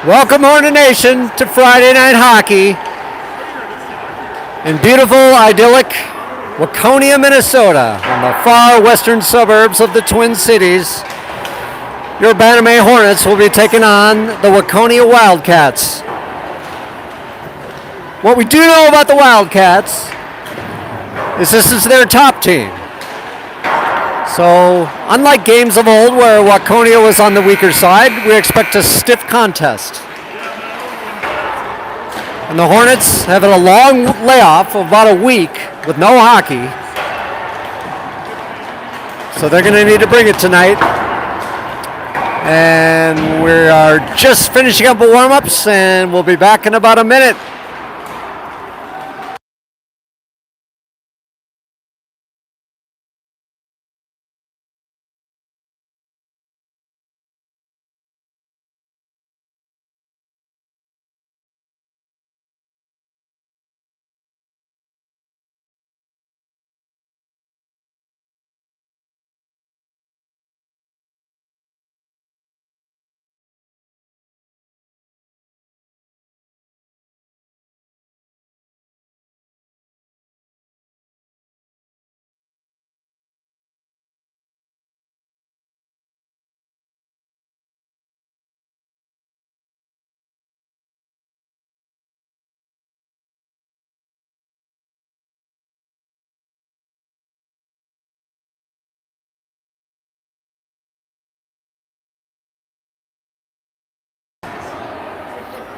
Welcome, Hornet Nation, to Friday Night Hockey in beautiful, idyllic Waconia, Minnesota, in the far western suburbs of the Twin Cities. Your Bantam Hornets will be taking on the Waconia Wildcats. What we do know about the Wildcats is this is their top team. So, unlike games of old where Waconia was on the weaker side, we expect a stiff contest. And the Hornets have had a long layoff of about a week with no hockey. So they're going to need to bring it tonight. And we are just finishing up the warm-ups, and we'll be back in about a minute.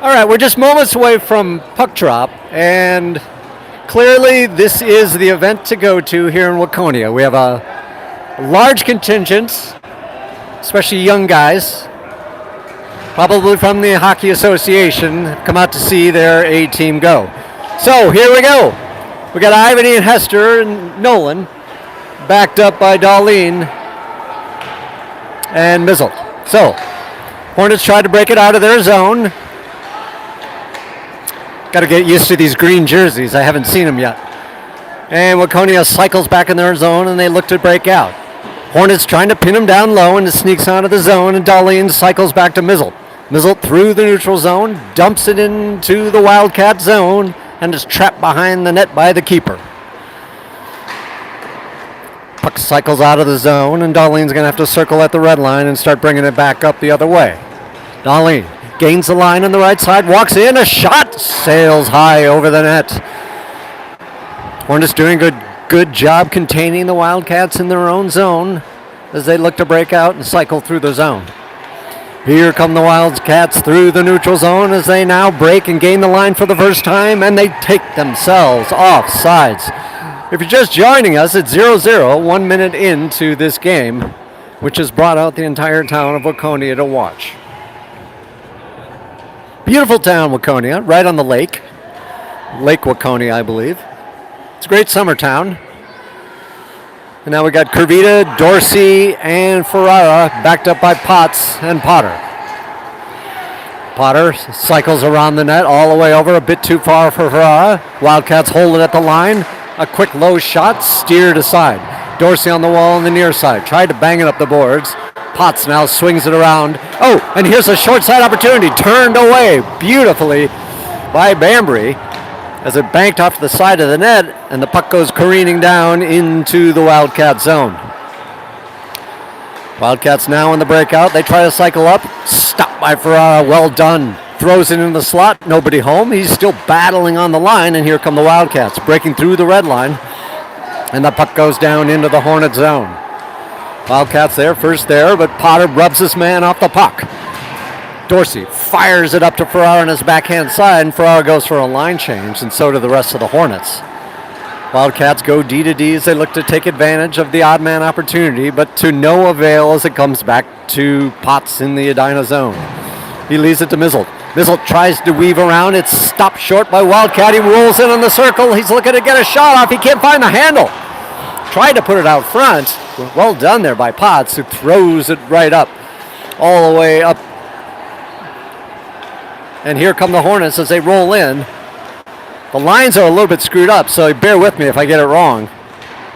All right, we're just moments away from puck drop, and clearly this is the event to go to here in Waconia. We have a large contingent, especially young guys, probably from the Hockey Association, come out to see their A team go. So here we go. We got Ivan and Hester and Nolan, backed up by Darlene and Mizzle. So Hornets tried to break it out of their zone. Got to get used to these green jerseys. I haven't seen them yet. And Waconia cycles back in their zone, and they look to break out. Hornets trying to pin him down low, and it sneaks onto the zone, and Darlene cycles back to Mizzle. Mizzle through the neutral zone, dumps it into the Wildcat zone, and is trapped behind the net by the keeper. Puck cycles out of the zone, and Darlene's going to have to circle at the red line and start bringing it back up the other way. Darlene gains the line on the right side, walks in, a shot, sails high over the net. Hornets doing a good job containing the Wildcats in their own zone as they look to break out and cycle through the zone. Here come the Wildcats through the neutral zone as they now break and gain the line for the first time, and they take themselves off sides. If you're just joining us, it's 0-0, 1 minute into this game, which has brought out the entire town of Waconia to watch. Beautiful town, Waconia, right on the lake. Lake Waconia, I believe. It's a great summer town. And now we got Curvita, Dorsey, and Ferrara backed up by Potts and Potter. Potter cycles around the net all the way over, a bit too far for Ferrara. Wildcats hold it at the line. A quick low shot, steered aside. Dorsey on the wall on the near side. Tried to bang it up the boards. Potts now swings it around. Oh, and here's a short side opportunity. Turned away beautifully by Bambry as it banked off to the side of the net, and the puck goes careening down into the Wildcat zone. Wildcats now in the breakout. They try to cycle up. Stopped by Ferrara. Well done. Throws it in the slot. Nobody home. He's still battling on the line, and here come the Wildcats breaking through the red line, and the puck goes down into the Hornet zone. Wildcats there, first there, but Potter rubs this man off the puck. Dorsey fires it up to Ferrara on his backhand side, and Ferrara goes for a line change, and so do the rest of the Hornets. Wildcats go D to D as they look to take advantage of the odd man opportunity, but to no avail as it comes back to Potts in the Edina zone. He leaves it to Mizzle. Mizzle tries to weave around. It's stopped short by Wildcat. He rolls in on the circle. He's looking to get a shot off. He can't find the handle. Tried to put it out front. Well done there by Potts, who throws it right up, all the way up. And here come the Hornets as they roll in. The lines are a little bit screwed up, so bear with me if I get it wrong.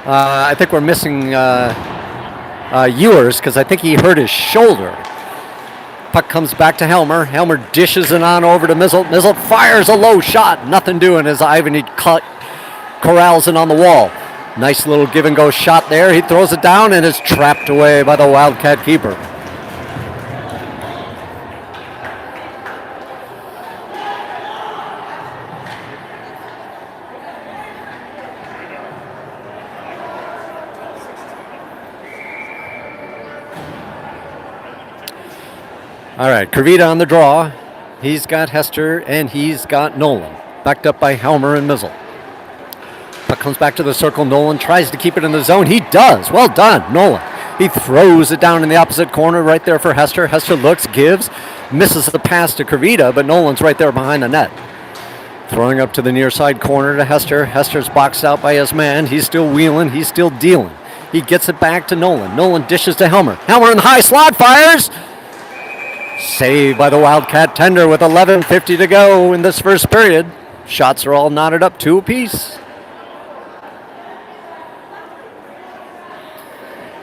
I think we're missing Ewers because I think he hurt his shoulder. Puck comes back to Helmer. Helmer dishes it on over to Mizzle. Mizzle fires a low shot. Nothing doing as Ivan corrals it on the wall. Nice little give and go shot there. He throws it down and is trapped away by the Wildcat keeper. All right, Kravita on the draw. He's got Hester and he's got Nolan. Backed up by Helmer and Mizzle. Puck comes back to the circle. Nolan tries to keep it in the zone. He does. Well done, Nolan. He throws it down in the opposite corner right there for Hester. Hester looks, gives, misses the pass to Kravita, but Nolan's right there behind the net. Throwing up to the near side corner to Hester. Hester's boxed out by his man. He's still wheeling. He's still dealing. He gets it back to Nolan. Nolan dishes to Helmer. Helmer in the high slot fires. Saved by the Wildcat tender with 11:50 to go in this first period. Shots are all knotted up 2 apiece.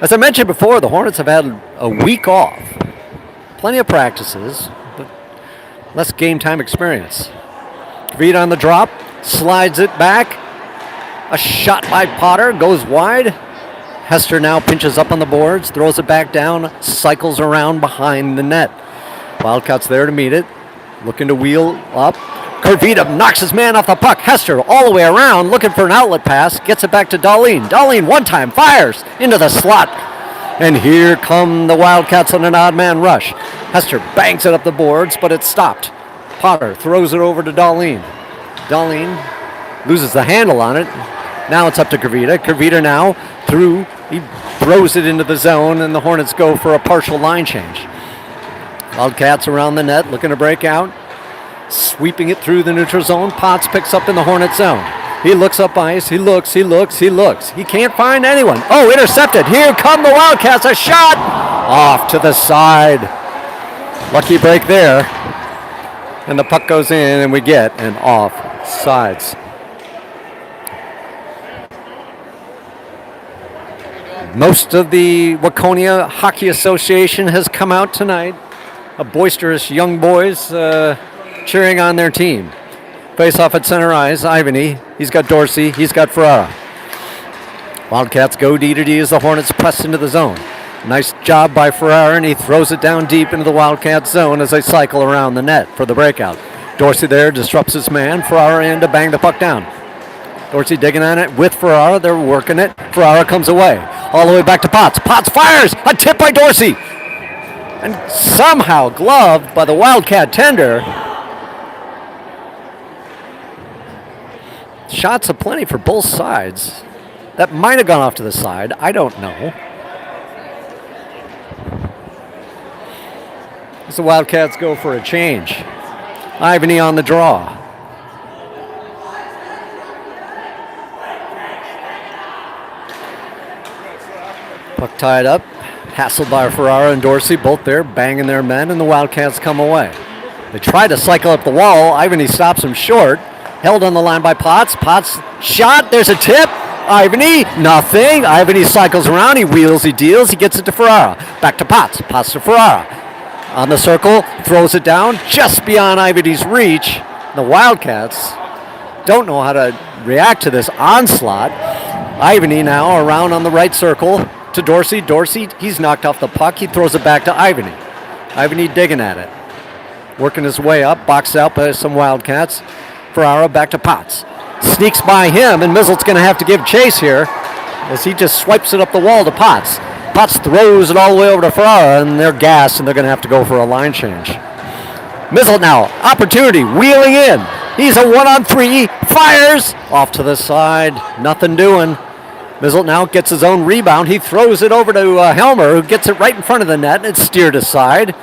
As I mentioned before, the Hornets have had a week off. Plenty of practices, but less game time experience. Kravita on the drop, slides it back. A shot by Potter, goes wide. Hester now pinches up on the boards, throws it back down, cycles around behind the net. Wildcats there to meet it, looking to wheel up. Kravita knocks his man off the puck. Hester all the way around, looking for an outlet pass, gets it back to Darlene. Darlene one time fires into the slot. And here come the Wildcats on an odd man rush. Hester bangs it up the boards, but it's stopped. Potter throws it over to Darlene. Darlene loses the handle on it. Now it's up to Kravita. Kravita now through. He throws it into the zone, and the Hornets go for a partial line change. Wildcats around the net, looking to break out. Sweeping it through the neutral zone. Potts picks up in the Hornet zone. He looks up ice. He looks. He can't find anyone. Oh, intercepted. Here come the Wildcats. A shot off to the side. Lucky break there. And the puck goes in, and we get an offsides. Most of the Waconia Hockey Association has come out tonight. A boisterous young boys cheering on their team. Face off at center ice, Ivany. He's got Dorsey. He's got Ferrara. Wildcats go D to D as the Hornets press into the zone. Nice job by Ferrara, and he throws it down deep into the Wildcat zone as they cycle around the net for the breakout. Dorsey there disrupts his man. Ferrara in to bang the puck down. Dorsey digging on it with Ferrara. They're working it. Ferrara comes away. All the way back to Potts. Potts fires! A tip by Dorsey! And somehow gloved by the Wildcat tender. Shots aplenty for both sides. That might have gone off to the side. I don't know. As the Wildcats go for a change. Ivany on the draw. Puck tied up. Hassled by Ferrara and Dorsey, both there banging their men, and the Wildcats come away. They try to cycle up the wall. Ivany stops him short. Held on the line by Potts. Potts shot. There's a tip. Ivany, nothing. Ivany cycles around. He wheels, he deals. He gets it to Ferrara. Back to Potts. Potts to Ferrara. On the circle, throws it down just beyond Ivany's reach. The Wildcats don't know how to react to this onslaught. Ivany now around on the right circle. To Dorsey. Dorsey, he's knocked off the puck. He throws it back to Ivany. Ivany digging at it. Working his way up. Boxed out by some Wildcats. Ferrara back to Potts. Sneaks by him, and Mizzle's going to have to give chase here as he just swipes it up the wall to Potts. Potts throws it all the way over to Ferrara, and they're gassed, and they're going to have to go for a line change. Mizzle now. Opportunity. Wheeling in. He's a 1-on-3. Fires. Off to the side. Nothing doing. Mizzle now gets his own rebound. He throws it over to Helmer, who gets it right in front of the net, and it's steered aside.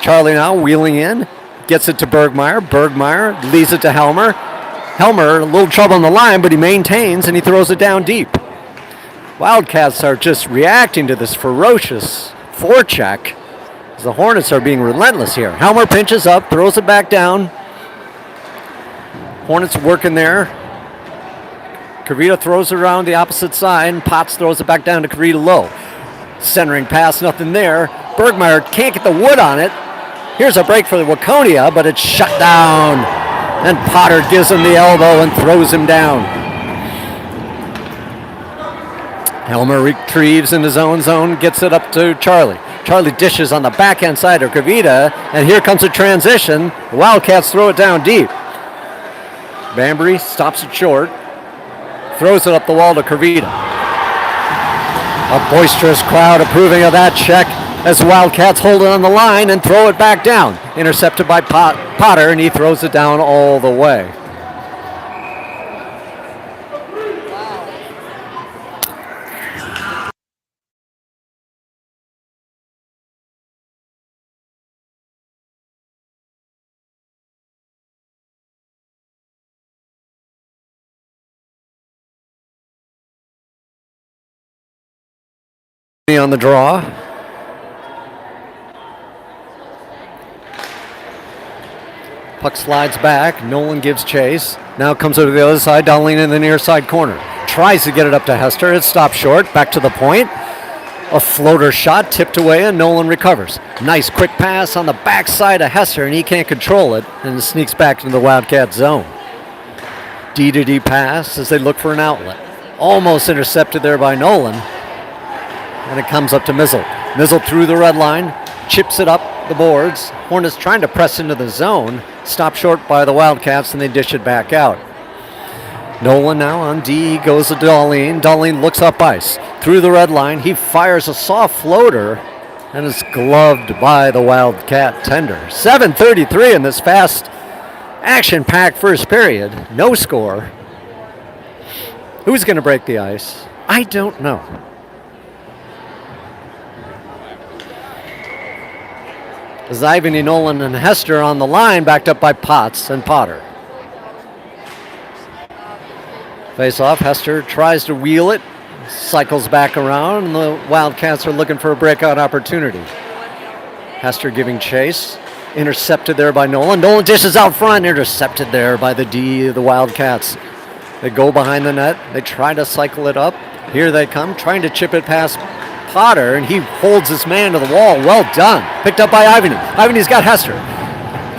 Charlie now wheeling in, gets it to Bergmeyer. Bergmeyer leads it to Helmer. Helmer, a little trouble on the line, but he maintains, and he throws it down deep. Wildcats are just reacting to this ferocious forecheck as the Hornets are being relentless here. Helmer pinches up, throws it back down. Hornets working there. Kravita throws it around the opposite side, and Potts throws it back down to Kravita low. Centering pass, nothing there. Bergmeyer can't get the wood on it. Here's a break for the Waconia, but it's shut down. And Potter gives him the elbow and throws him down. Helmer retrieves in his own zone, gets it up to Charlie. Charlie dishes on the backhand side of Kavita, and here comes a transition. The Wildcats throw it down deep. Bambury stops it short, throws it up the wall to Kavita. A boisterous crowd approving of that check as the Wildcats hold it on the line and throw it back down. Intercepted by Potter, and he throws it down all the way. On the draw. Puck slides back. Nolan gives chase. Now comes over to the other side. Darlene in the near side corner. Tries to get it up to Hester. It stops short. Back to the point. A floater shot tipped away and Nolan recovers. Nice quick pass on the backside of Hester, and he can't control it and sneaks back into the Wildcat zone. D-to-D pass as they look for an outlet. Almost intercepted there by Nolan. And it comes up to Mizzle. Mizzle through the red line, chips it up the boards. Hornets trying to press into the zone, stopped short by the Wildcats, and they dish it back out. Nolan now on D, goes to Darlene. Darlene looks up ice. Through the red line, he fires a soft floater and is gloved by the Wildcat tender. 7:33 in this fast, action-packed first period. No score. Who's going to break the ice? I don't know. Ivany, Nolan, and Hester on the line, backed up by Potts and Potter. Face off, Hester tries to wheel it, cycles back around, and the Wildcats are looking for a breakout opportunity. Hester giving chase, intercepted there by Nolan. Nolan dishes out front, intercepted there by the D of the Wildcats. They go behind the net, they try to cycle it up. Here they come, trying to chip it past Potter, and he holds his man to the wall. Well done. Picked up by Ivany. Ivany's got Hester.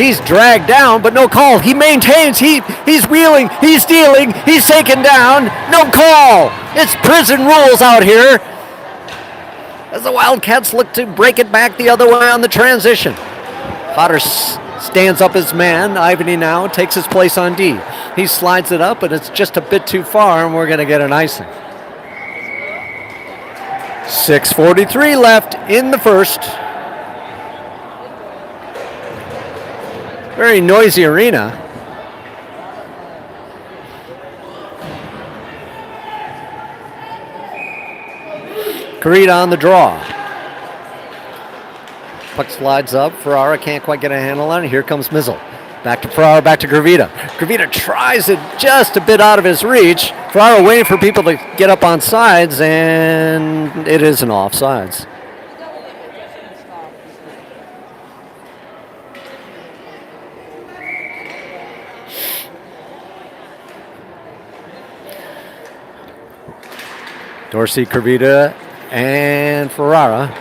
He's dragged down, but no call. He maintains. He's wheeling. He's stealing. He's taken down. No call. It's prison rules out here as the Wildcats look to break it back the other way on the transition. Potter stands up his man. Ivany now takes his place on D. He slides it up, but it's just a bit too far, and we're going to get an icing. 6:43 left in the first. Very noisy arena. Carita on the draw. Puck slides up. Ferrara can't quite get a handle on it. Here comes Mizzle. Back to Ferrara, back to Gravita. Gravita tries it just a bit out of his reach. Ferrara waiting for people to get up on sides, and it is an offsides. Dorsey, Gravita, and Ferrara.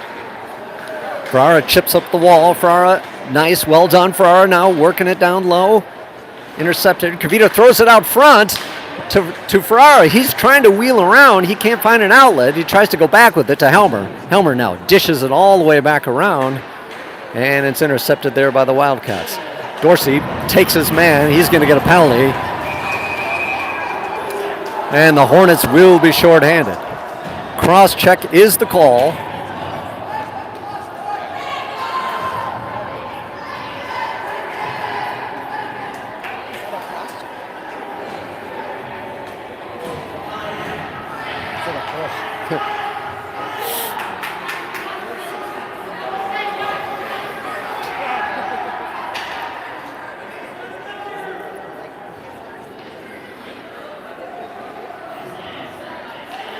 Ferrara chips up the wall. Ferrara, nice, well done. Ferrara now working it down low. Intercepted. Kavita throws it out front to Ferrara. He's trying to wheel around. He can't find an outlet. He tries to go back with it to Helmer. Helmer now dishes it all the way back around, and it's intercepted there by the Wildcats. Dorsey takes his man. He's going to get a penalty, and the Hornets will be shorthanded. Cross check is the call.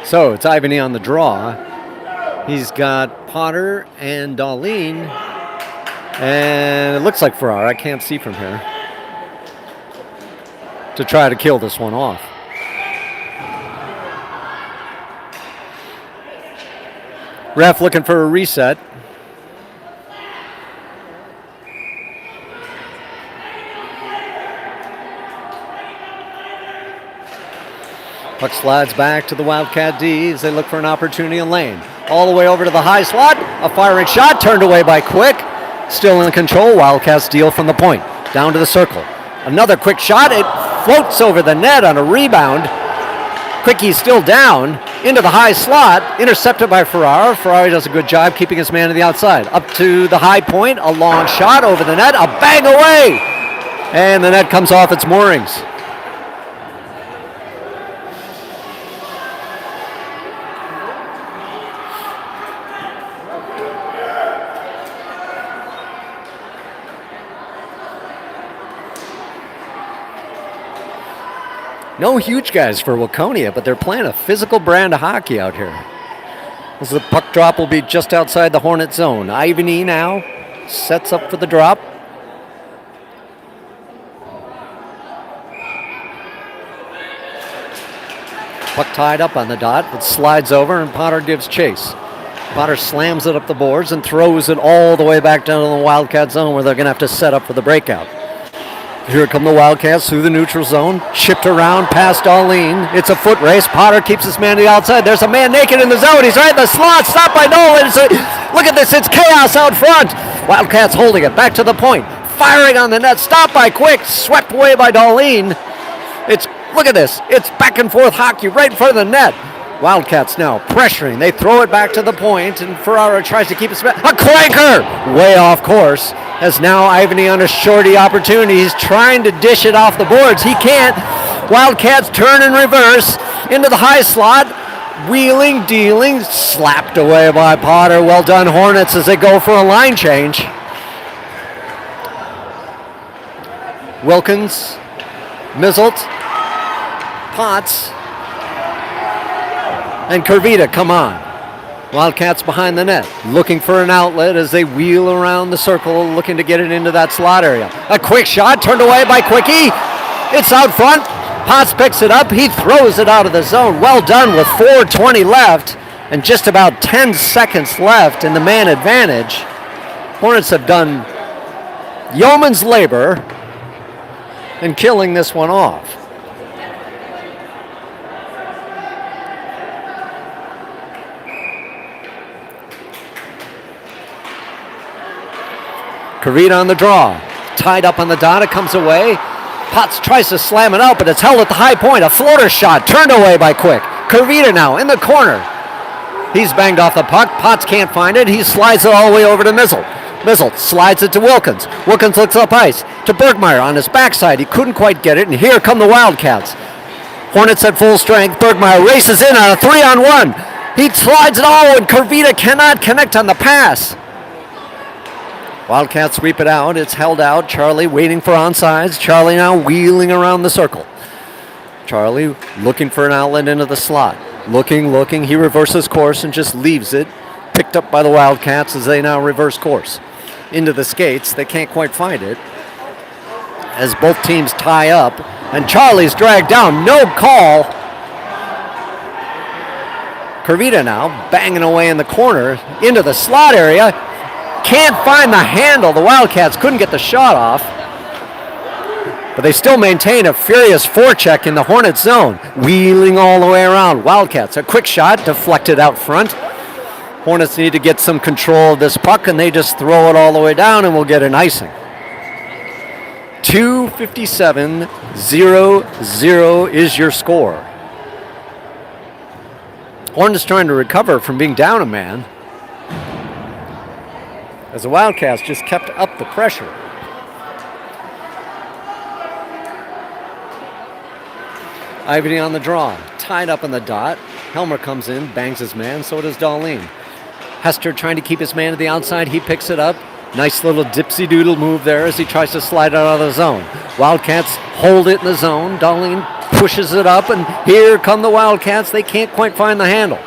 So it's Ivany on the draw. He's got Potter and Darlene, and it looks like Ferrara. I can't see from here, to try to kill this one off. Ref looking for a reset. Puck slides back to the Wildcat D as they look for an opportunity in lane. All the way over to the high slot. A firing shot turned away by Quick. Still in control. Wildcats deal from the point. Down to the circle. Another quick shot. It floats over the net on a rebound. Quickie's still down. Into the high slot. Intercepted by Ferrara. Ferrari does a good job keeping his man to the outside. Up to the high point. A long shot over the net. A bang away. And the net comes off its moorings. No huge guys for Waconia, but they're playing a physical brand of hockey out here. As the puck drop will be just outside the Hornet zone. Edina now sets up for the drop. Puck tied up on the dot. It slides over and Potter gives chase. Potter slams it up the boards and throws it all the way back down to the Wildcat zone where they're going to have to set up for the breakout. Here come the Wildcats through the neutral zone. Chipped around past Darlene. It's a foot race. Potter keeps his man to the outside. There's a man naked in the zone. He's right in the slot. Stopped by Nolan. Look at this. It's chaos out front. Wildcats holding it. Back to the point. Firing on the net. Stopped by Quick. Swept away by Darlene. Look at this. It's back and forth hockey right in front of the net. Wildcats now pressuring. They throw it back to the point, and Ferrara tries to keep it. A cranker! Way off course. As now Ivany on a shorty opportunity. He's trying to dish it off the boards. He can't. Wildcats turn in reverse into the high slot. Wheeling, dealing, slapped away by Potter. Well done, Hornets, as they go for a line change. Wilkins, Mizzelt, Potts, and Kervita come on. Wildcats behind the net, looking for an outlet as they wheel around the circle, looking to get it into that slot area. A quick shot, turned away by Quickie. It's out front. Potts picks it up. He throws it out of the zone. Well done with 4:20 left and just about 10 seconds left in the man advantage. Hornets have done yeoman's labor in killing this one off. Kervita on the draw. Tied up on the dot. It comes away. Potts tries to slam it out, but it's held at the high point. A floater shot turned away by Quick. Kervita now in the corner. He's banged off the puck. Potts can't find it. He slides it all the way over to Mizzelt. Mizzelt slides it to Wilkins. Wilkins looks up ice to Bergmeyer on his backside. He couldn't quite get it, and here come the Wildcats. Hornets at full strength. Bergmeyer races in on a 3-on-1. He slides it all, and Kervita cannot connect on the pass. Wildcats sweep it out. It's held out. Charlie waiting for onside. Charlie now wheeling around the circle. Charlie looking for an outlet into the slot. Looking. He reverses course and just leaves it. Picked up by the Wildcats as they now reverse course. Into the skates. They can't quite find it. As both teams tie up. And Charlie's dragged down. No call. Kervita now banging away in the corner. Into the slot area. Can't find the handle. The Wildcats couldn't get the shot off. But they still maintain a furious forecheck in the Hornet zone. Wheeling all the way around. Wildcats, a quick shot deflected out front. Hornets need to get some control of this puck, and they just throw it all the way down, and we'll get an icing. 2:57-0-0 is your score. Hornets trying to recover from being down a man, as the Wildcats just kept up the pressure. Ivany on the draw, tied up on the dot. Helmer comes in, bangs his man, so does Darlene. Hester trying to keep his man to the outside, he picks it up. Nice little dipsy-doodle move there as he tries to slide it out of the zone. Wildcats hold it in the zone. Darlene pushes it up, and here come the Wildcats. They can't quite find the handle.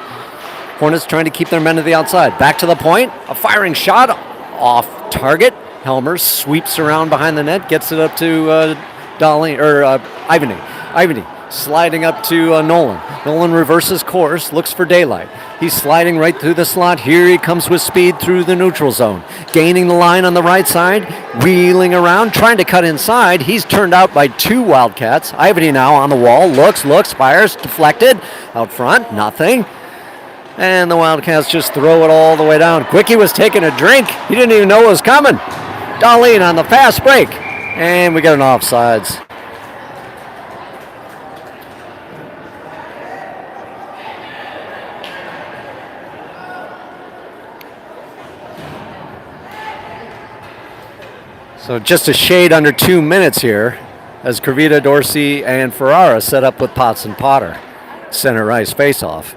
Hornets trying to keep their men to the outside. Back to the point, a firing shot off target. Helmer sweeps around behind the net, gets it up to Ivany. Ivany sliding up to Nolan. Nolan reverses course, looks for daylight. He's sliding right through the slot. Here he comes with speed through the neutral zone. Gaining the line on the right side, wheeling around, trying to cut inside. He's turned out by two Wildcats. Ivety now on the wall, looks, fires, deflected. Out front, nothing. And the Wildcats just throw it all the way down. Quickie was taking a drink. He didn't even know it was coming. Darlene on the fast break. And we got an offsides. So just a shade under 2 minutes here as Kravita, Dorsey, and Ferrara set up with Potts and Potter. Center ice face-off.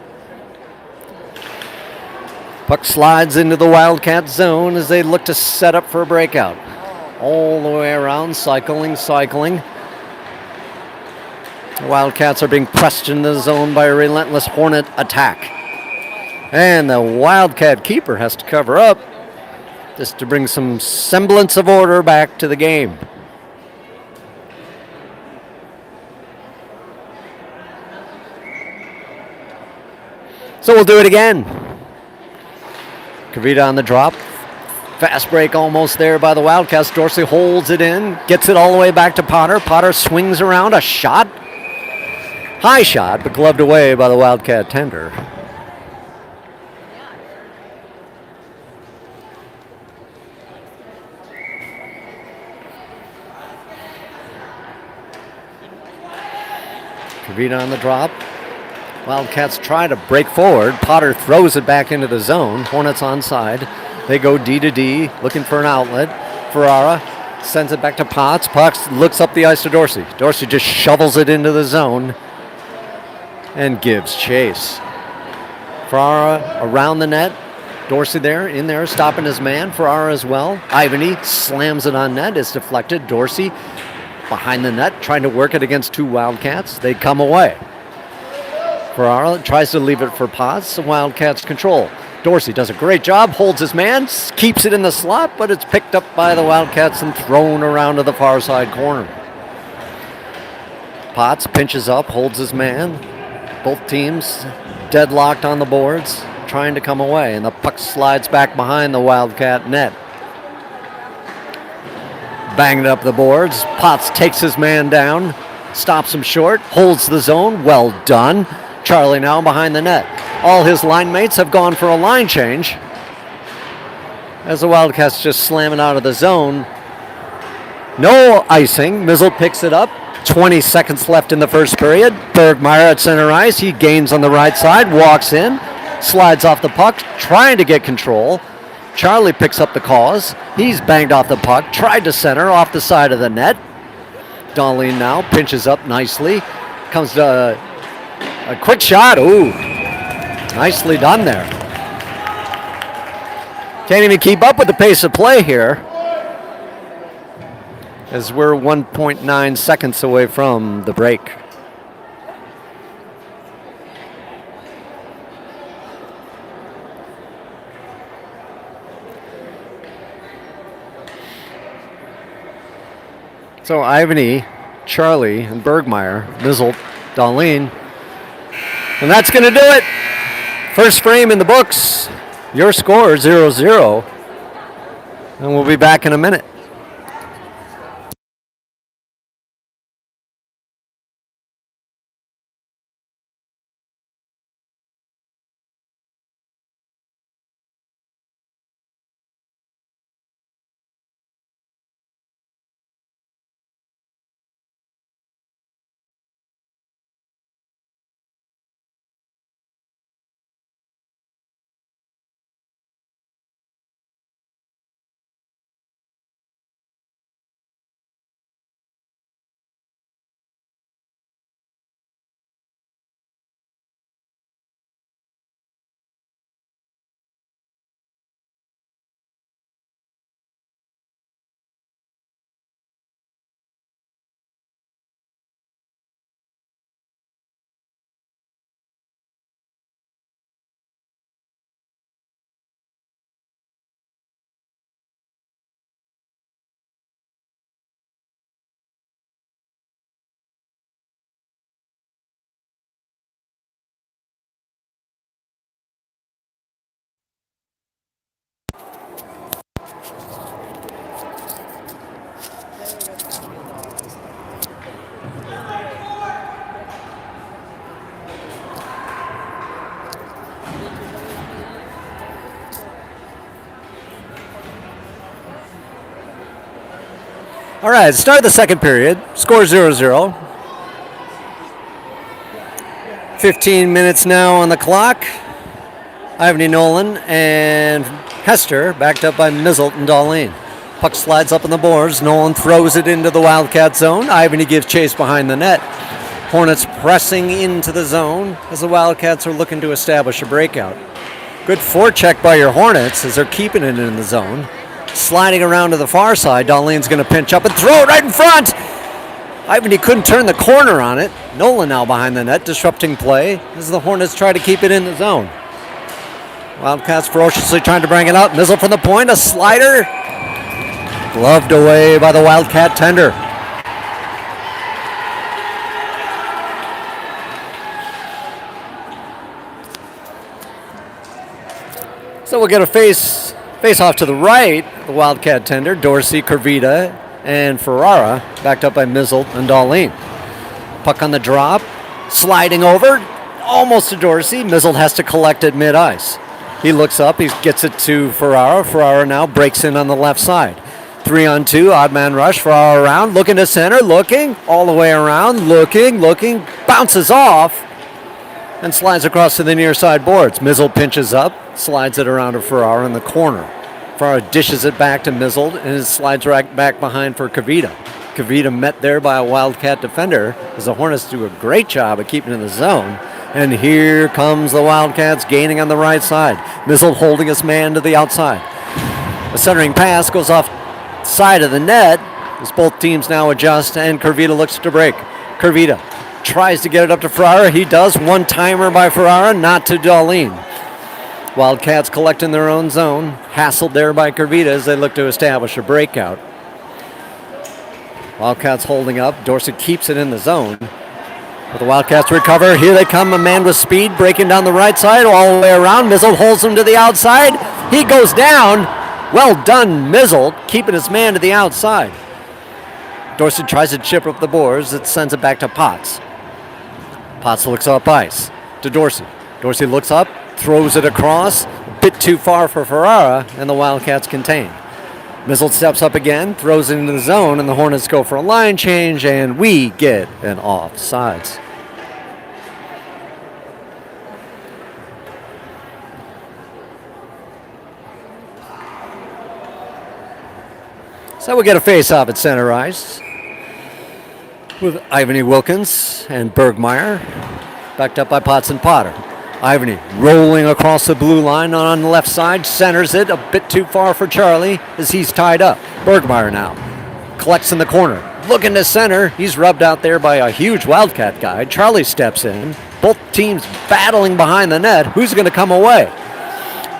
Puck slides into the Wildcat zone as they look to set up for a breakout. All the way around, cycling. The Wildcats are being pressed into the zone by a relentless Hornet attack. And the Wildcat keeper has to cover up just to bring some semblance of order back to the game. So we'll do it again. Kavita on the drop. Fast break almost there by the Wildcats. Dorsey holds it in, gets it all the way back to Potter. Potter swings around, a shot. High shot, but gloved away by the Wildcat tender. Kavita on the drop. Wildcats try to break forward. Potter throws it back into the zone. Hornets onside. They go D to D, looking for an outlet. Ferrara sends it back to Potts. Potts looks up the ice to Dorsey. Dorsey just shovels it into the zone and gives chase. Ferrara around the net. Dorsey in there, stopping his man. Ferrara as well. Ivany slams it on net. It's deflected. Dorsey behind the net, trying to work it against two Wildcats. They come away. Ferrara tries to leave it for Potts. The Wildcats control. Dorsey does a great job, holds his man, keeps it in the slot, but it's picked up by the Wildcats and thrown around to the far side corner. Potts pinches up, holds his man. Both teams deadlocked on the boards, trying to come away, and the puck slides back behind the Wildcat net. Banged up the boards. Potts takes his man down, stops him short, holds the zone. Well done. Charlie now behind the net. All his line mates have gone for a line change as the Wildcats just slam it out of the zone. No icing. Mizzle picks it up. 20 seconds left in the first period. Bergmeyer at center ice. He gains on the right side, walks in, slides off the puck, trying to get control. Charlie picks up the cause. He's banged off the puck, tried to center off the side of the net. Darlene now pinches up nicely. Comes to a quick shot. Ooh, nicely done there. Can't even keep up with the pace of play here, as we're 1.9 seconds away from the break. So Ivany, Charlie, and Bergmeyer, Mizzle, Darlene. And that's going to do it. First frame in the books. Your score 0-0. And we'll be back in a minute. All right, start of the second period. Score 0-0. 15 minutes now on the clock. Ivany Nolan and Hester backed up by Mizzle and Darlene. Puck slides up on the boards. Nolan throws it into the Wildcat zone. Ivany gives chase behind the net. Hornets pressing into the zone as the Wildcats are looking to establish a breakout. Good forecheck by your Hornets as they're keeping it in the zone. Sliding around to the far side, Darlene's going to pinch up and throw it right in front. Ivany couldn't turn the corner on it. Nolan now behind the net, disrupting play as the Hornets try to keep it in the zone. Wildcats ferociously trying to bring it out. Mizzle from the point, a slider. Gloved away by the Wildcat tender. So we'll get a face off to the right. The Wildcat tender, Dorsey, Kervita, and Ferrara, backed up by Mizzle and Darlene. Puck on the drop, sliding over, almost to Dorsey. Mizzle has to collect it mid-ice. He looks up, he gets it to Ferrara. Ferrara now breaks in on the left side. 3-on-2, odd man rush. Ferrara around, looking to center, looking, all the way around, looking, bounces off, and slides across to the near side boards. Mizzle pinches up, slides it around to Ferrara in the corner. Ferrara dishes it back to Mizzle, and it slides right back behind for Kervita. Kervita met there by a Wildcat defender as the Hornets do a great job of keeping in the zone. And here comes the Wildcats gaining on the right side. Mizzle holding his man to the outside. A centering pass goes off side of the net as both teams now adjust, and Kervita looks to break. Kervita tries to get it up to Ferrara. He does. One-timer by Ferrara, not to Darlene. Wildcats collect in their own zone. Hassled there by Kervita as they look to establish a breakout. Wildcats holding up. Dorsey keeps it in the zone. But the Wildcats recover. Here they come. A man with speed breaking down the right side all the way around. Mizzle holds him to the outside. He goes down. Well done, Mizzle, keeping his man to the outside. Dorsey tries to chip up the boards. It sends it back to Potts. Potts looks up ice to Dorsey. Dorsey looks up, throws it across. A bit too far for Ferrara, and the Wildcats contain. Mizzle steps up again, throws it into the zone, and the Hornets go for a line change, and we get an offsides. So we get a face-off at center ice with Ivany Wilkins and Bergmeyer, backed up by Potts and Potter. Ivany rolling across the blue line on the left side, centers it a bit too far for Charlie as he's tied up. Bergmeyer now collects in the corner, looking to center. He's rubbed out there by a huge Wildcat guy. Charlie steps in. Both teams battling behind the net. Who's going to come away?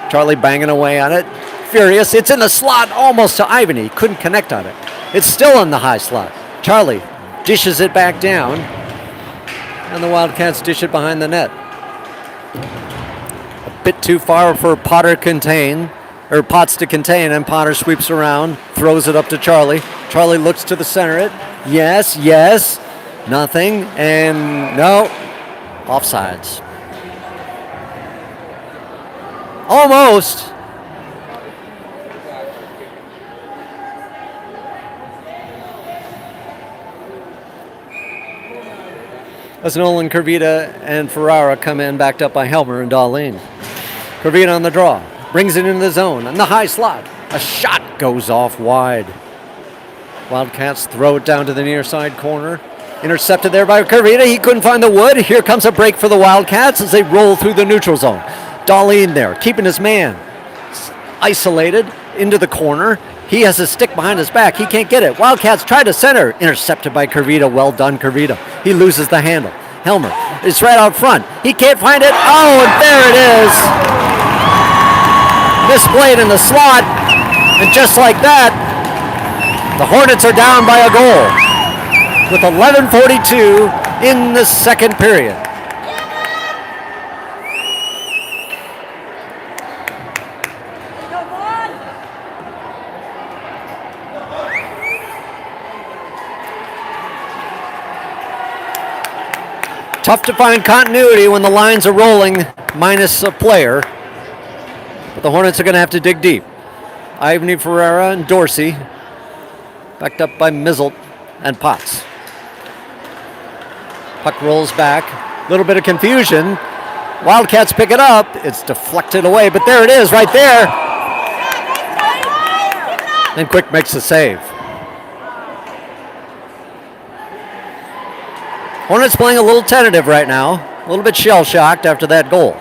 Charlie banging away on it. Furious. It's in the slot almost to Ivany. Couldn't connect on it. It's still in the high slot. Charlie dishes it back down, and the Wildcats dish it behind the net. A bit too far for Potts to contain, and Potter sweeps around, throws it up to Charlie. Charlie looks to the center it. Yes. Nothing, and no. Offsides. Almost. As Nolan, Kervita, and Ferrara come in, backed up by Helmer and Darlene. Kervita on the draw, brings it into the zone, in the high slot. A shot goes off wide. Wildcats throw it down to the near side corner. Intercepted there by Kervita. He couldn't find the wood. Here comes a break for the Wildcats as they roll through the neutral zone. Darlene there, keeping his man isolated into the corner. He has his stick behind his back. He can't get it. Wildcats try to center. Intercepted by Kervita. Well done, Kervita. He loses the handle. Helmer is right out front. He can't find it. Oh, and there it is. Misplayed in the slot. And just like that, the Hornets are down by a goal with 11:42 in the second period. Tough to find continuity when the lines are rolling minus a player. But the Hornets are going to have to dig deep. Ivany, Ferrara, and Dorsey Backed up by Mizzle and Potts. Puck rolls back. A little bit of confusion. Wildcats pick it up. It's deflected away, but there it is right there. And Quick makes the save. Hornets playing a little tentative right now. A little bit shell-shocked after that goal.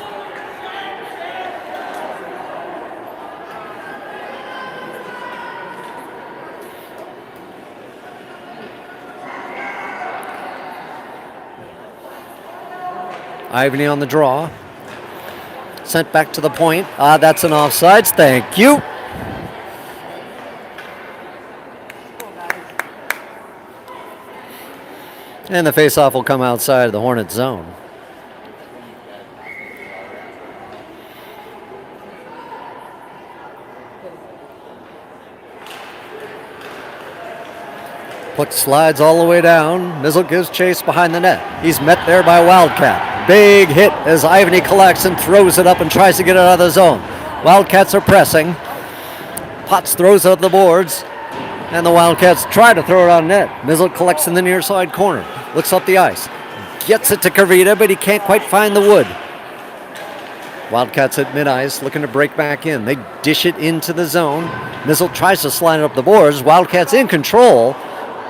Ivany on the draw. Sent back to the point. That's an offsides. Thank you. And the faceoff will come outside of the Hornets zone. Puck slides all the way down. Mizzle gives chase behind the net. He's met there by Wildcat. Big hit as Ivany collects and throws it up and tries to get it out of the zone. Wildcats are pressing. Potts throws it up the boards. And the Wildcats try to throw it on net. Mizzle collects in the near side corner. Looks up the ice. Gets it to Kavita, but he can't quite find the wood. Wildcats at mid-ice looking to break back in. They dish it into the zone. Mizzle tries to slide it up the boards. Wildcats in control.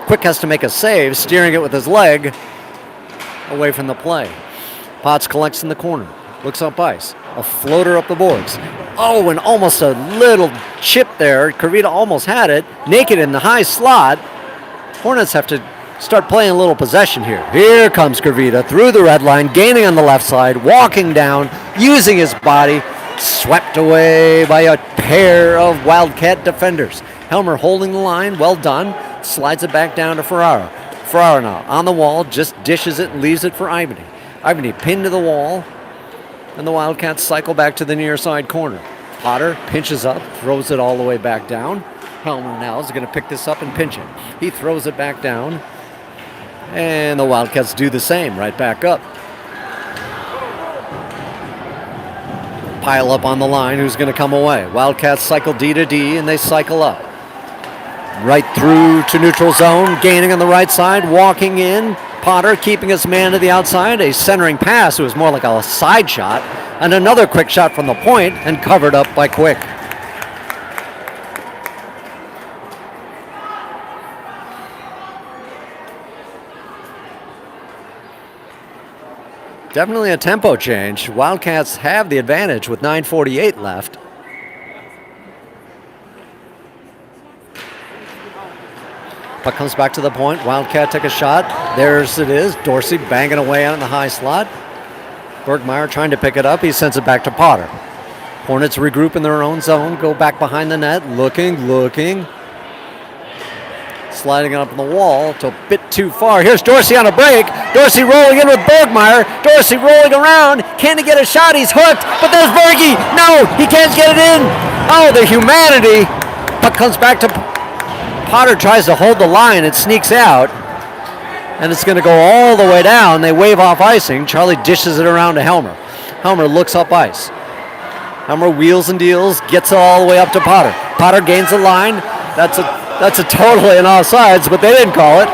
Quick has to make a save, steering it with his leg away from the play. Potts collects in the corner. Looks up ice. A floater up the boards. Oh, and almost a little chip there. Kavita almost had it. Naked in the high slot. Hornets have to start playing a little possession here. Here comes Kavita through the red line, gaining on the left side, walking down, using his body, swept away by a pair of Wildcat defenders. Helmer holding the line, well done, slides it back down to Ferraro. Ferraro now on the wall, just dishes it and leaves it for Ivany. Ivany pinned to the wall, and the Wildcats cycle back to the near side corner. Potter pinches up, throws it all the way back down. Helmer now is going to pick this up and pinch it. He throws it back down. And the Wildcats do the same, right back up. Pile up on the line, who's going to come away? Wildcats cycle D to D, and they cycle up. Right through to neutral zone, gaining on the right side, walking in. Potter keeping his man to the outside. A centering pass, it was more like a side shot. And another quick shot from the point, and covered up by Quick. Definitely a tempo change. Wildcats have the advantage with 9:48 left. Puck comes back to the point. Wildcat take a shot. There's it is. Dorsey banging away on the high slot. Bergmeyer trying to pick it up. He sends it back to Potter. Hornets regroup in their own zone. Go back behind the net. Looking. Sliding it up on the wall to a bit too far. Here's Dorsey on a break. Dorsey rolling in with Bergmeyer. Dorsey rolling around. Can he get a shot? He's hooked. But there's Bergie. No, he can't get it in. Oh, the humanity. Puck comes back to Potter. Tries to hold the line. It sneaks out. And it's going to go all the way down. They wave off icing. Charlie dishes it around to Helmer. Helmer looks up ice. Helmer wheels and deals. Gets it all the way up to Potter. Potter gains the line. That's a totally an offsides, but they didn't call it.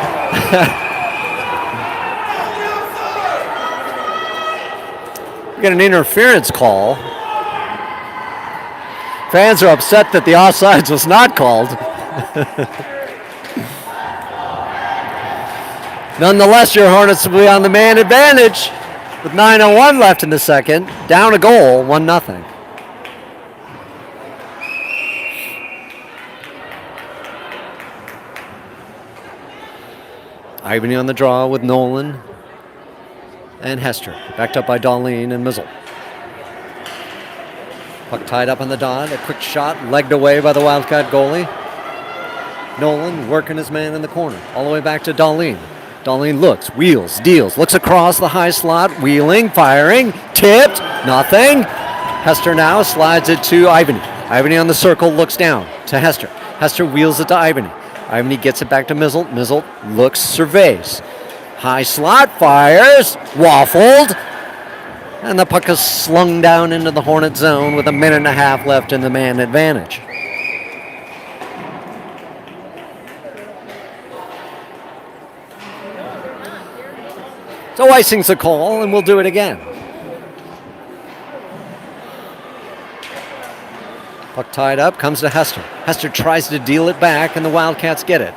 We got an interference call. Fans are upset that the offsides was not called. Nonetheless, your Hornets will be on the man advantage with 9:01 left in the second. Down a goal, 1-0. Ivany on the draw with Nolan and Hester. Backed up by Darlene and Mizzle. Puck tied up on the dot. A quick shot legged away by the Wildcat goalie. Nolan working his man in the corner. All the way back to Darlene. Darlene looks, wheels, deals, looks across the high slot, wheeling, firing, tipped, nothing. Hester now slides it to Ivany. Ivany on the circle, looks down to Hester. Hester wheels it to Ivany. Ivany gets it back to Mizzle. Mizzle looks, surveys. High slot, fires, waffled. And the puck is slung down into the Hornet zone with 1.5 minutes left in the man advantage. So icing's a call, and we'll do it again. Puck tied up, comes to Hester. Hester tries to deal it back, and the Wildcats get it.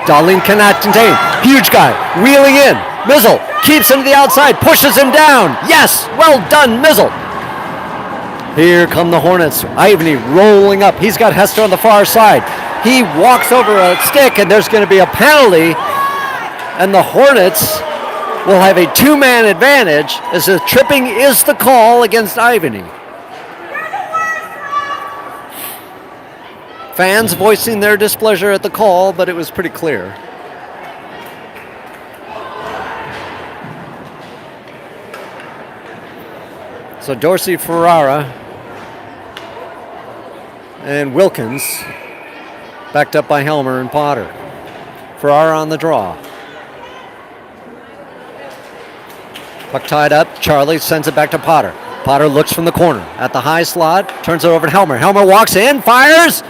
Darlene cannot contain. Huge guy, wheeling in. Mizzle keeps him to the outside, pushes him down. Yes, well done, Mizzle. Here come the Hornets. Ivany rolling up. He's got Hester on the far side. He walks over a stick, and there's going to be a penalty. And the Hornets will have a two-man advantage as the tripping is the call against Ivany. Fans voicing their displeasure at the call, but it was pretty clear. So Dorsey, Ferrara, and Wilkins, backed up by Helmer and Potter. Ferrara on the draw. Puck tied up. Charlie sends it back to Potter. Potter looks from the corner at the high slot, turns it over to Helmer. Helmer walks in, fires.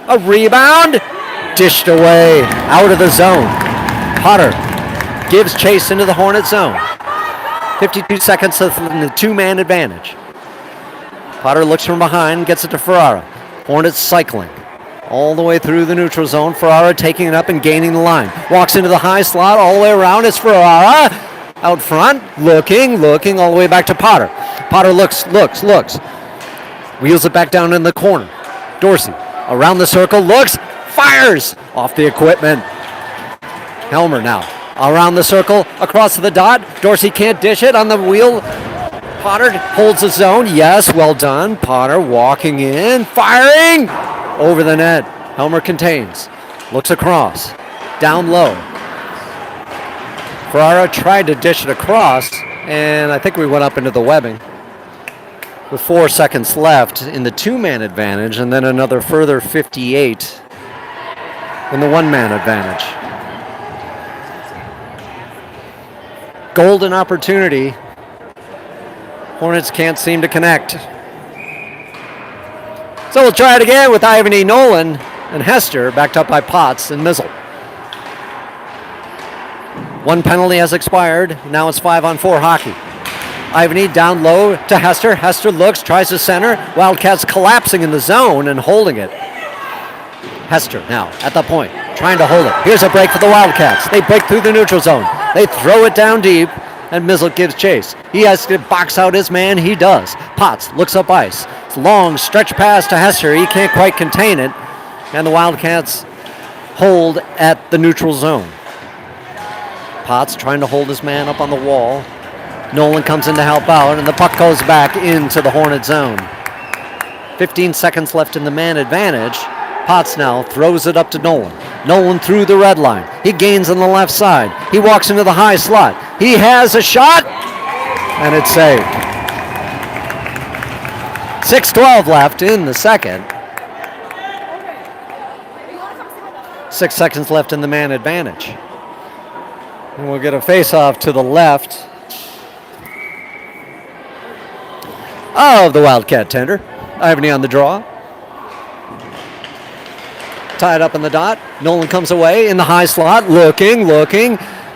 A rebound. Dished away, out of the zone. Potter gives chase into the Hornet zone. 52 seconds in the two-man advantage. Potter looks from behind, gets it to Ferrara. Hornets cycling all the way through the neutral zone. Ferrara taking it up and gaining the line. Walks into the high slot all the way around. It's Ferrara out front, looking all the way back to Potter. Potter looks. Wheels it back down in the corner. Dorsey around the circle, looks, fires off the equipment. Helmer now around the circle, across to the dot. Dorsey can't dish it on the wheel. Potter holds the zone. Yes, well done. Potter walking in, firing over the net. Helmer contains, looks across, down low. Ferrara tried to dish it across, and I think we went up into the webbing. With 4 seconds left in the two-man advantage, and then another further 58 in the one-man advantage. Golden opportunity. Hornets can't seem to connect. So we'll try it again with Ivany Nolan and Hester, backed up by Potts and Mizzle. One penalty has expired. Now it's 5-on-4 hockey. Ivany down low to Hester. Hester looks, tries to center. Wildcats collapsing in the zone and holding it. Hester now at the point, trying to hold it. Here's a break for the Wildcats. They break through the neutral zone. They throw it down deep, and Mizzle gives chase. He has to box out his man. He does. Potts looks up ice. It's a long stretch pass to Hester. He can't quite contain it, and the Wildcats hold at the neutral zone. Potts trying to hold his man up on the wall. Nolan comes in to help out, and the puck goes back into the Hornet zone. 15 seconds left in the man advantage. Potts now throws it up to Nolan. Nolan through the red line. He gains on the left side. He walks into the high slot. He has a shot, and it's saved. 6:12 left in the second. 6 seconds left in the man advantage. And we'll get a face-off to the left of the Wildcat tender. Ivany on the draw. Tied up in the dot. Nolan comes away in the high slot, looking,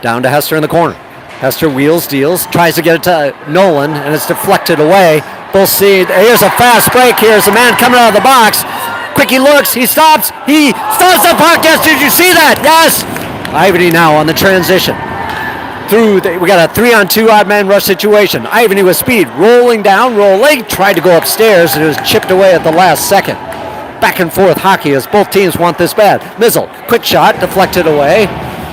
down to Hester in the corner. Hester wheels, deals, tries to get it to Nolan, and it's deflected away. Both see, here's a fast break. Here's a man coming out of the box. Quick, he looks, he stops the puck. Yes, did you see that? Yes! Ivany now on the transition. We got a 3-on-2 odd man rush situation. Ivany with speed, rolling, tried to go upstairs, and it was chipped away at the last second. Back and forth hockey as both teams want this bad. Mizzle, quick shot, deflected away.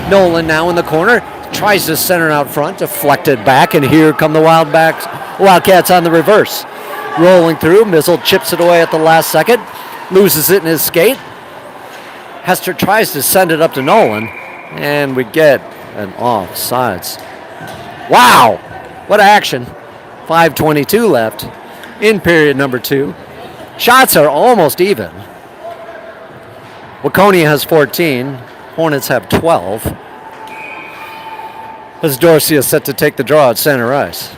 Nolan now in the corner, tries to center out front, deflected back, and here come the Wildcats on the reverse. Rolling through, Mizzle chips it away at the last second, loses it in his skate. Hester tries to send it up to Nolan, and we get an offsides. Wow, what action. 5:22 left in period number 2. Shots are almost even. Waconia has 14. Hornets have 12. As Dorsey is set to take the draw at center ice.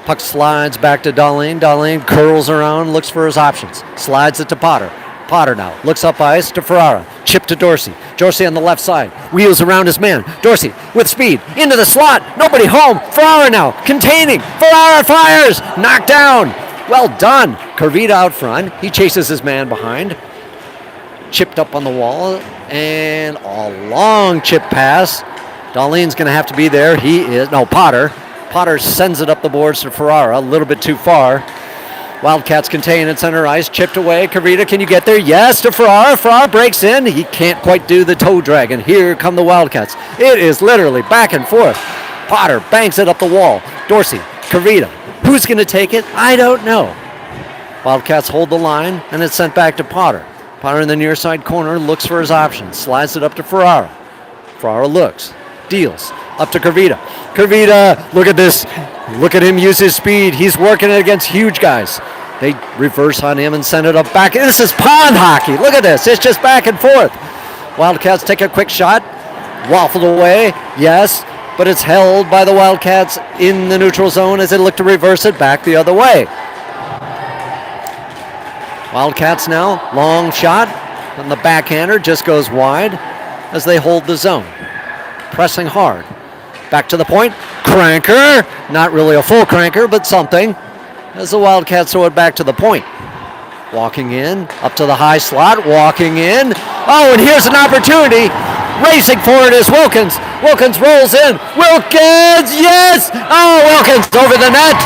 Puck slides back to Darlene. Darlene curls around, looks for his options. Slides it to Potter. Potter now looks up ice to Ferrara. Chip to Dorsey. Dorsey on the left side. Wheels around his man. Dorsey with speed. Into the slot. Nobody home. Ferrara now containing. Ferrara fires. Knocked down. Well done. Curvita out front. He chases his man behind. Chipped up on the wall. And a long chip pass. Darlene's going to have to be there. He is. No, Potter. Potter sends it up the boards to Ferrara. A little bit too far. Wildcats contain at center ice. Chipped away. Curvita, can you get there? Yes, to Ferrara. Ferrara breaks in. He can't quite do the toe drag. And here come the Wildcats. It is literally back and forth. Potter bangs it up the wall. Dorsey, Curvita. Who's going to take it? I don't know. Wildcats hold the line, and it's sent back to Potter. Potter in the near side corner looks for his options. Slides it up to Ferrara. Ferrara looks. Deals. Up to Curvita. Curvita, look at this. Look at him use his speed. He's working it against huge guys. They reverse on him and send it up back. This is pond hockey. Look at this. It's just back and forth. Wildcats take a quick shot. Waffled away. Yes, but it's held by the Wildcats in the neutral zone as they look to reverse it back the other way. Wildcats now. Long shot. And the backhander just goes wide as they hold the zone. Pressing hard. Back to the point. Cranker. Not really a full cranker, but something. As the Wildcats throw it back to the point. Walking in. Up to the high slot. Walking in. Oh, and here's an opportunity. Racing for it is Wilkins. Wilkins rolls in. Wilkins. Yes. Oh, Wilkins over the net.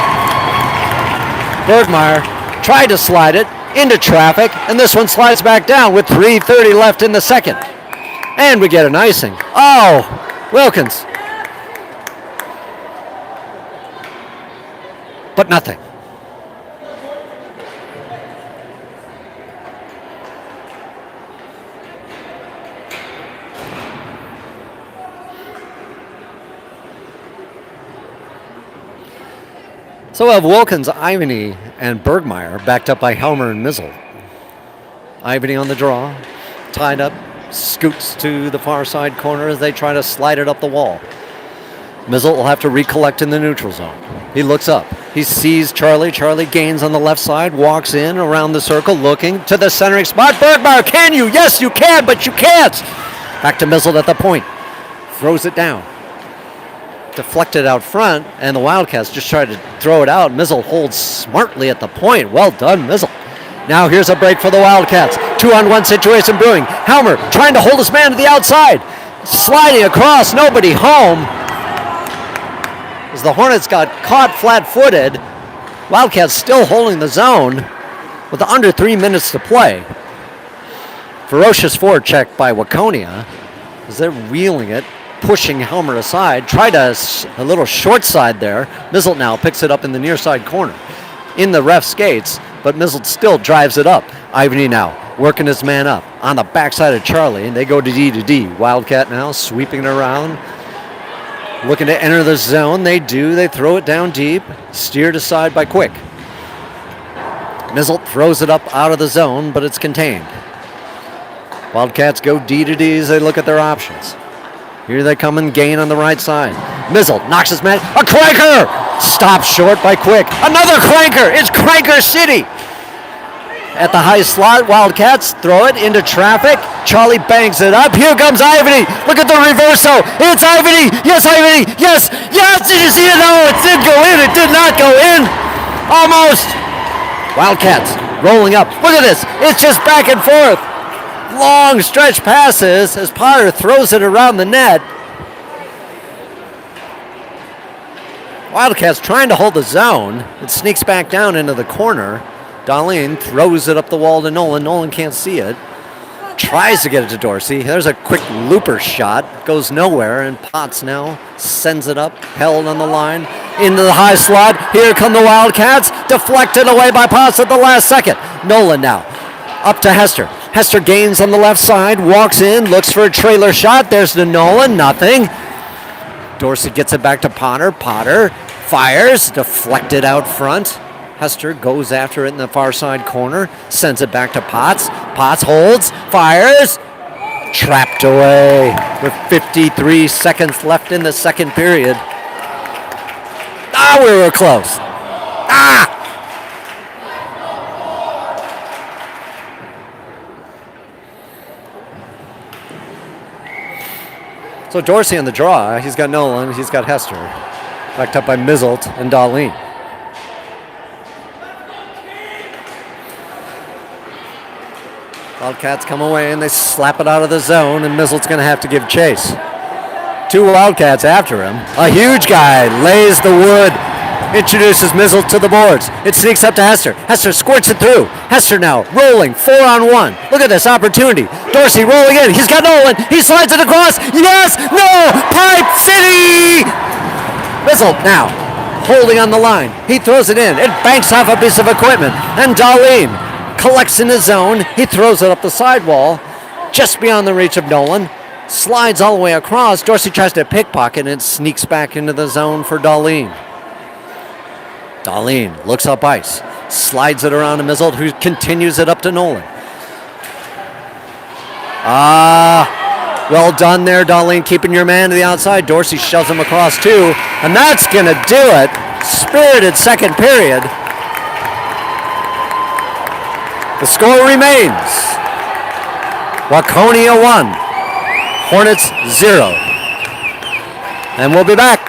Bergmeyer tried to slide it into traffic, and this one slides back down with 3:30 left in the second. And we get an icing. Oh, Wilkins. But nothing. So we have Wilkins, Ivany, and Bergmeyer backed up by Helmer and Mizzle. Ivany on the draw, tied up, scoots to the far side corner as they try to slide it up the wall. Mizzle will have to recollect in the neutral zone. He looks up. He sees Charlie. Charlie gains on the left side, walks in around the circle, looking to the centering spot. Bergmeyer, can you? Yes, you can, but you can't. Back to Mizzle at the point. Throws it down. Deflected out front, and the Wildcats just try to throw it out. Mizzle holds smartly at the point. Well done, Mizzle. Now here's a break for the Wildcats. 2-on-1 situation brewing. Helmer trying to hold his man to the outside. Sliding across, nobody home. As the Hornets got caught flat-footed, Wildcats still holding the zone with under 3 minutes to play. Ferocious forecheck by Waconia as they're wheeling it, pushing Helmer aside. Tried a little short side there. Mizzle now picks it up in the near side corner. In the ref skates, but Mizzle still drives it up. Ivany now working his man up on the backside of Charlie, and they go to D. Wildcat now sweeping it around. Looking to enter the zone. They do. They throw it down deep. Steered aside by Quick. Mizzle throws it up out of the zone, but it's contained. Wildcats go D as they look at their options. Here they come and gain on the right side. Mizzle knocks his man. A cranker! Stopped short by Quick. Another cranker! It's Cranker City! At the high slot, Wildcats throw it into traffic. Charlie bangs it up. Here comes Ivany. Look at the reverso. It's Ivany. Yes, Ivany. Yes. Yes. Did you see it? No, it did go in. It did not go in. Almost. Wildcats rolling up. Look at this. It's just back and forth. Long stretch passes as Potter throws it around the net. Wildcats trying to hold the zone. It sneaks back down into the corner. Darlene throws it up the wall to Nolan. Nolan can't see it. Tries to get it to Dorsey. There's a quick looper shot. Goes nowhere, and Potts now sends it up. Held on the line. Into the high slot. Here come the Wildcats. Deflected away by Potts at the last second. Nolan now. Up to Hester. Hester gains on the left side. Walks in. Looks for a trailer shot. There's the Nolan. Nothing. Dorsey gets it back to Potter. Potter fires. Deflected out front. Hester goes after it in the far side corner, sends it back to Potts. Potts holds, fires, trapped away with 53 seconds left in the second period. Ah, we were close. Ah! So Dorsey in the draw. He's got Nolan. He's got Hester. Backed up by Mizzelt and Darlene. Wildcats come away and they slap it out of the zone, and Mizzelt's going to have to give chase. 2 Wildcats after him. A huge guy lays the wood, introduces Mizzelt to the boards. It sneaks up to Hester. Hester squirts it through. Hester now rolling 4-on-1. Look at this opportunity. Dorsey rolling in. He's got Nolan. He slides it across. Yes! No! Pipe City! Mizzelt now holding on the line. He throws it in. It banks off a piece of equipment. And Darlene collects in his zone. He throws it up the sidewall, just beyond the reach of Nolan. Slides all the way across. Dorsey tries to pickpocket and sneaks back into the zone for Darlene. Darlene looks up ice. Slides it around to Mizzelt, who continues it up to Nolan. Well done there, Darlene, keeping your man to the outside. Dorsey shoves him across too, and that's going to do it. Spirited second period. The score remains Waconia 1, Hornets 0. And we'll be back.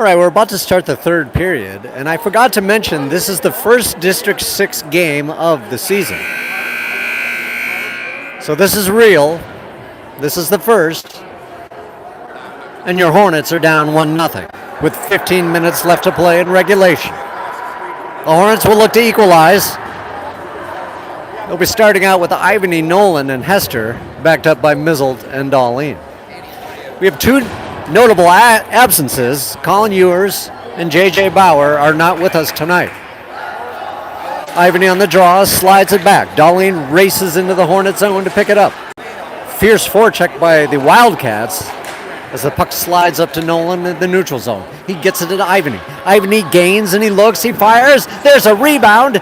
right, we're about to start the third period, and I forgot to mention this is the first District 6 game of the season. So this is real. This is the first. And your Hornets are down 1-0 with 15 minutes left to play in regulation. The Hornets will look to equalize. They'll be starting out with Ivany, Nolan, and Hester, backed up by Mizzled and Darlene. We have two notable absences. Colin Ewers and J.J. Bauer are not with us tonight. Ivany on the draw, slides it back. Darlene races into the Hornet zone to pick it up. Fierce forecheck by the Wildcats as the puck slides up to Nolan in the neutral zone. He gets it to Ivany. Ivany gains and he looks, he fires. There's a rebound.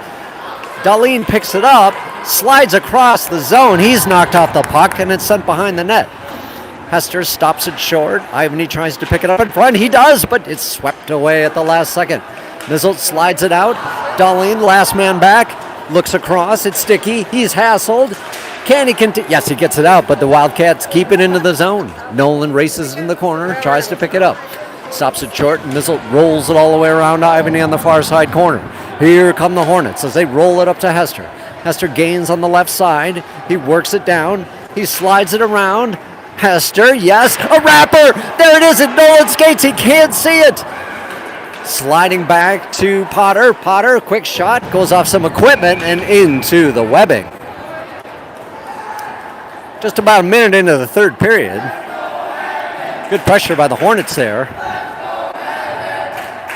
Darlene picks it up, slides across the zone. He's knocked off the puck and it's sent behind the net. Hester stops it short. Ivany tries to pick it up in front. He does, but it's swept away at the last second. Mizzle slides it out. Darlene, last man back, looks across. It's sticky. He's hassled. Can he continue? Yes, he gets it out, but the Wildcats keep it into the zone. Nolan races in the corner, tries to pick it up. Stops it short, and Mizzle rolls it all the way around to Ivany on the far side corner. Here come the Hornets as they roll it up to Hester. Hester gains on the left side. He works it down. He slides it around. Hester, yes, a wrapper. There it is at Nolan skates. He can't see it. Sliding back to Potter. Potter, quick shot, goes off some equipment and into the webbing. Just about a minute into the third period. Good pressure by the Hornets there.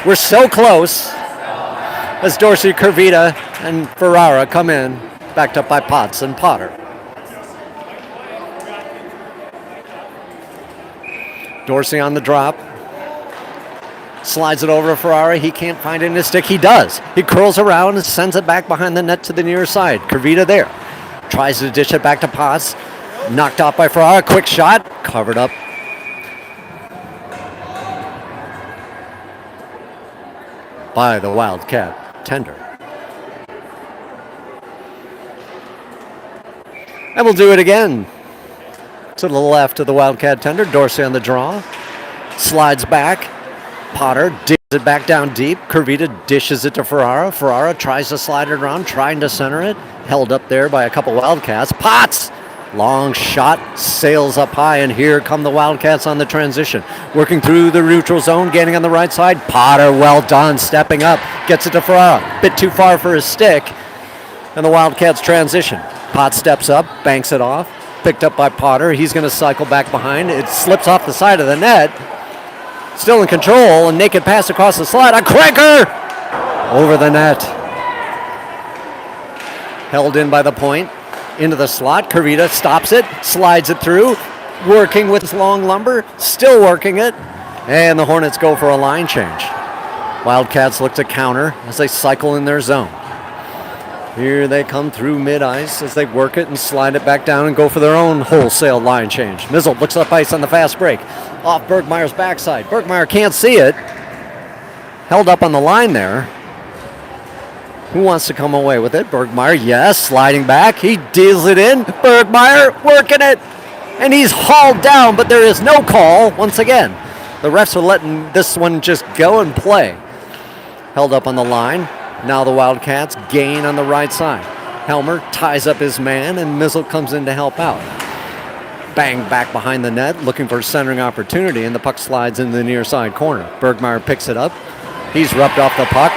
We're so close as Dorsey, Curvita, and Ferrara come in, backed up by Potts and Potter. Dorsey on the drop. Slides it over to Ferrara. He can't find it in his stick. He does. He curls around and sends it back behind the net to the near side. Curvita there. Tries to dish it back to Potts. Knocked off by Ferrara. Quick shot. Covered up by the Wildcat tender. And we'll do it again. To the left of the Wildcat tender. Dorsey on the draw. Slides back. Potter dishes it back down deep. Curvita dishes it to Ferrara. Ferrara tries to slide it around, trying to center it. Held up there by a couple Wildcats. Potts! Long shot, sails up high, and here come the Wildcats on the transition. Working through the neutral zone, gaining on the right side. Potter, well done, stepping up. Gets it to Ferrara. Bit too far for his stick. And the Wildcats transition. Potts steps up, banks it off. Picked up by Potter. He's going to cycle back behind. It slips off the side of the net. Still in control. A naked pass across the slot. A cranker! Over the net. Held in by the point. Into the slot. Curvita stops it. Slides it through. Working with his long lumber. Still working it. And the Hornets go for a line change. Wildcats look to counter as they cycle in their zone. Here they come through mid-ice as they work it and slide it back down and go for their own wholesale line change. Mizzle looks up ice on the fast break. Off Bergmeyer's backside. Bergmeyer can't see it. Held up on the line there. Who wants to come away with it? Bergmeyer, yes, sliding back. He deals it in. Bergmeyer working it. And he's hauled down, but there is no call once again. The refs are letting this one just go and play. Held up on the line. Now the Wildcats gain on the right side. Helmer ties up his man, and Mizzle comes in to help out. Bang back behind the net, looking for a centering opportunity, and the puck slides into the near side corner. Bergmeyer picks it up. He's rubbed off the puck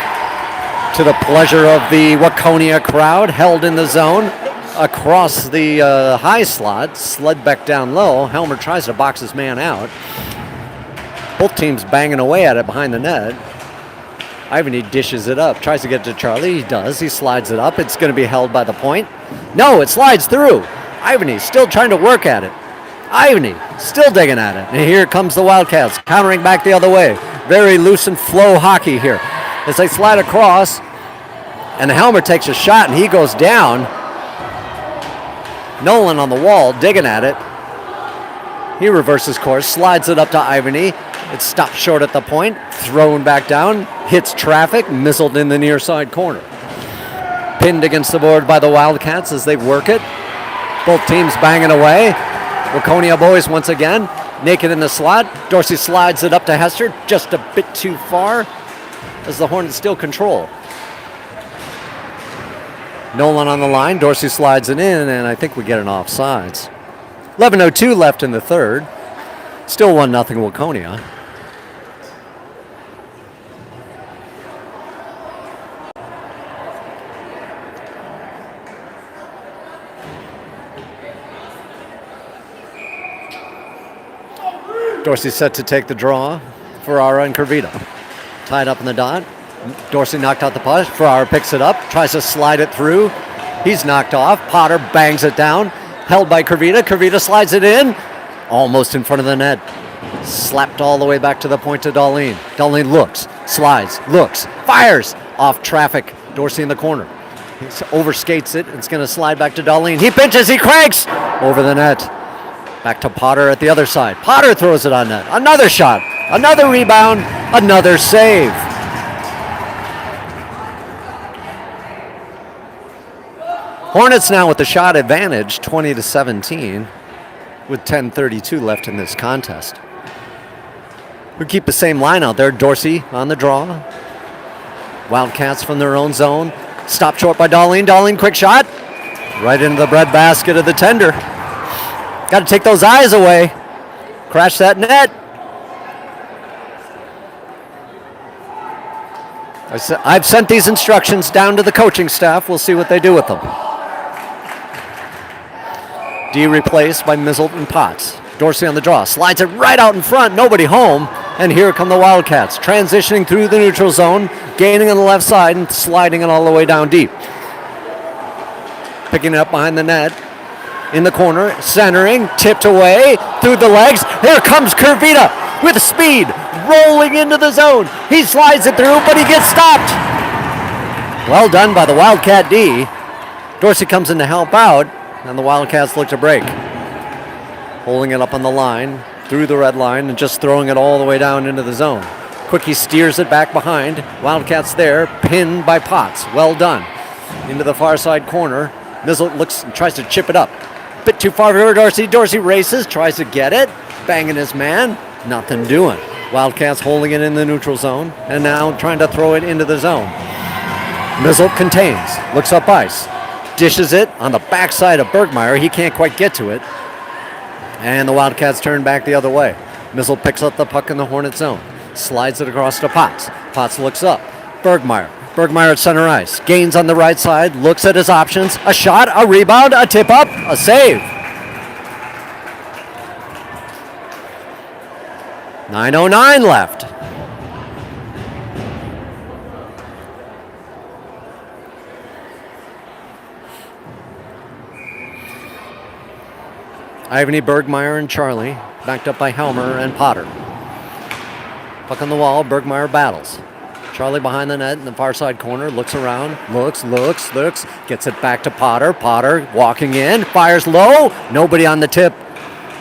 to the pleasure of the Waconia crowd, held in the zone across the high slot, slid back down low. Helmer tries to box his man out. Both teams banging away at it behind the net. Ivany dishes it up, tries to get to Charlie. He does. He slides it up. It's going to be held by the point. No, it slides through. Ivany still trying to work at it. Ivany still digging at it. And here comes the Wildcats, countering back the other way. Very loose and flow hockey here. As they slide across, and Helmer takes a shot, and he goes down. Nolan on the wall, digging at it. He reverses course, slides it up to Ivany. It's stopped short at the point, thrown back down, hits traffic, missiled in the near side corner. Pinned against the board by the Wildcats as they work it. Both teams banging away. Waconia boys once again, naked in the slot. Dorsey slides it up to Hester, just a bit too far as the Hornets still control. Nolan on the line, Dorsey slides it in, and I think we get an offsides. 11:02 left in the third. Still 1-0 Waconia. Dorsey set to take the draw. Ferrara and Curvita. Tied up in the dot. Dorsey knocked out the push. Ferrara picks it up, tries to slide it through. He's knocked off. Potter bangs it down. Held by Curvita. Curvita slides it in. Almost in front of the net. Slapped all the way back to the point to Darlene. Darlene looks, slides, looks, fires. Off traffic. Dorsey in the corner. He overskates it. It's going to slide back to Darlene. He pinches. He cranks. Over the net. Back to Potter at the other side. Potter throws it on net. Another shot. Another rebound. Another save. Hornets now with the shot advantage, 20-17, with 10:32 left in this contest. We keep the same line out there. Dorsey on the draw. Wildcats from their own zone. Stopped short by Darlene. Darlene, quick shot. Right into the breadbasket of the tender. Got to take those eyes away. Crash that net. I've sent these instructions down to the coaching staff. We'll see what they do with them. D replaced by Mizzle and Potts. Dorsey on the draw. Slides it right out in front. Nobody home. And here come the Wildcats. Transitioning through the neutral zone. Gaining on the left side and sliding it all the way down deep. Picking it up behind the net. In the corner. Centering. Tipped away. Through the legs. Here comes Curvita with speed. Rolling into the zone. He slides it through, but he gets stopped. Well done by the Wildcat D. Dorsey comes in to help out. And the Wildcats look to break. Holding it up on the line, through the red line, and just throwing it all the way down into the zone. Quickie steers it back behind. Wildcats there, pinned by Potts. Well done. Into the far side corner. Mizzle looks and tries to chip it up. Bit too far for Dorsey. Dorsey races, tries to get it. Banging his man. Nothing doing. Wildcats holding it in the neutral zone, and now trying to throw it into the zone. Mizzle contains, looks up ice. Dishes it on the backside of Bergmeyer. He can't quite get to it. And the Wildcats turn back the other way. Mizzle picks up the puck in the Hornet zone. Slides it across to Potts. Potts looks up. Bergmeyer. Bergmeyer at center ice. Gains on the right side. Looks at his options. A shot, a rebound, a tip up, a save. 9:09 left. Ivany, Bergmeyer, and Charlie, backed up by Helmer and Potter. Puck on the wall, Bergmeyer battles. Charlie behind the net in the far side corner, looks around, looks, gets it back to Potter. Potter walking in, fires low, nobody on the tip.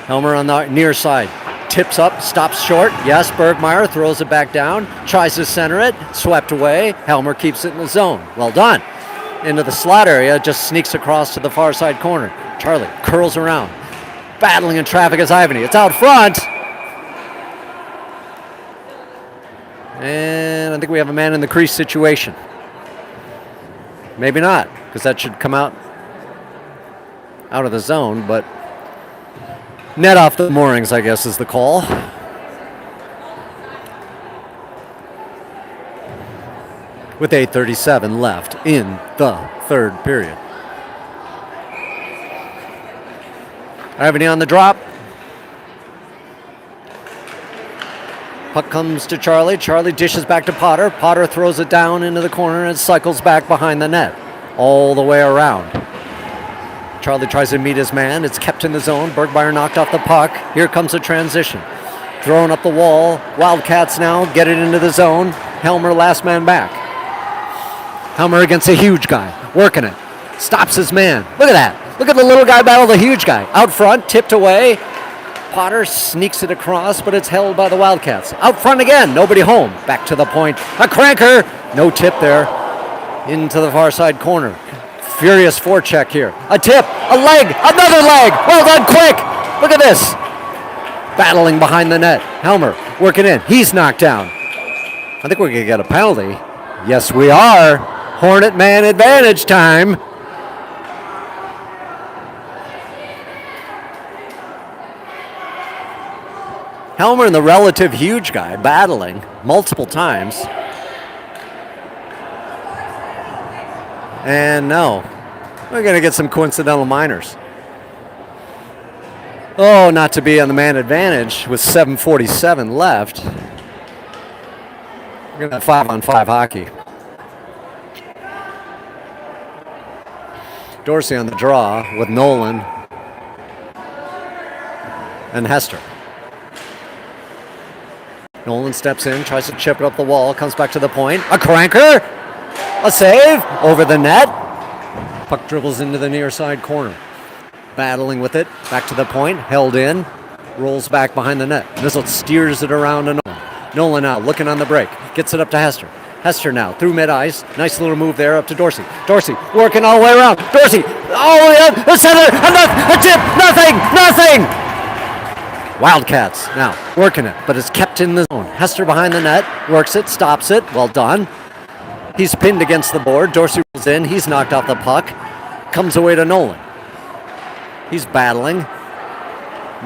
Helmer on the near side, tips up, stops short. Yes, Bergmeyer throws it back down, tries to center it, swept away. Helmer keeps it in the zone. Well done. Into the slot area, just sneaks across to the far side corner. Charlie curls around. Battling in traffic is Ivany. It's out front. And I think we have a man in the crease situation. Maybe not, because that should come out of the zone, but net off the moorings, I guess, is the call. With 8:37 left in the third period. Ivany on the drop. Puck comes to Charlie. Charlie dishes back to Potter. Potter throws it down into the corner and cycles back behind the net. All the way around. Charlie tries to meet his man. It's kept in the zone. Bergmeyer knocked off the puck. Here comes a transition. Thrown up the wall. Wildcats now get it into the zone. Helmer last man back. Helmer against a huge guy. Working it. Stops his man. Look at that. Look at the little guy battle the huge guy. Out front, tipped away. Potter sneaks it across, but it's held by the Wildcats. Out front again, nobody home. Back to the point. A cranker. No tip there. Into the far side corner. Furious forecheck here. A tip, a leg, another leg. Well done, quick. Look at this. Battling behind the net. Helmer working in. He's knocked down. I think we're going to get a penalty. Yes, we are. Hornet man advantage time. Helmer and the relative huge guy battling multiple times. And no, we're going to get some coincidental minors. Oh, not to be on the man advantage with 7:47 left. We're going to have 5-on-5 hockey. Dorsey on the draw with Nolan and Hester. Nolan steps in, tries to chip it up the wall, comes back to the point. A cranker! A save! Over the net. Puck dribbles into the near side corner. Battling with it. Back to the point. Held in. Rolls back behind the net. Missile steers it around to Nolan. Nolan now looking on the break. Gets it up to Hester. Hester now through mid-ice. Nice little move there up to Dorsey. Dorsey working all the way around. Dorsey all the way up. The center. A tip. Nothing. Wildcats now working it, but it's kept in the zone. Hester behind the net, works it, stops it. Well done. He's pinned against the board. Dorsey rolls in. He's knocked off the puck. Comes away to Nolan. He's battling.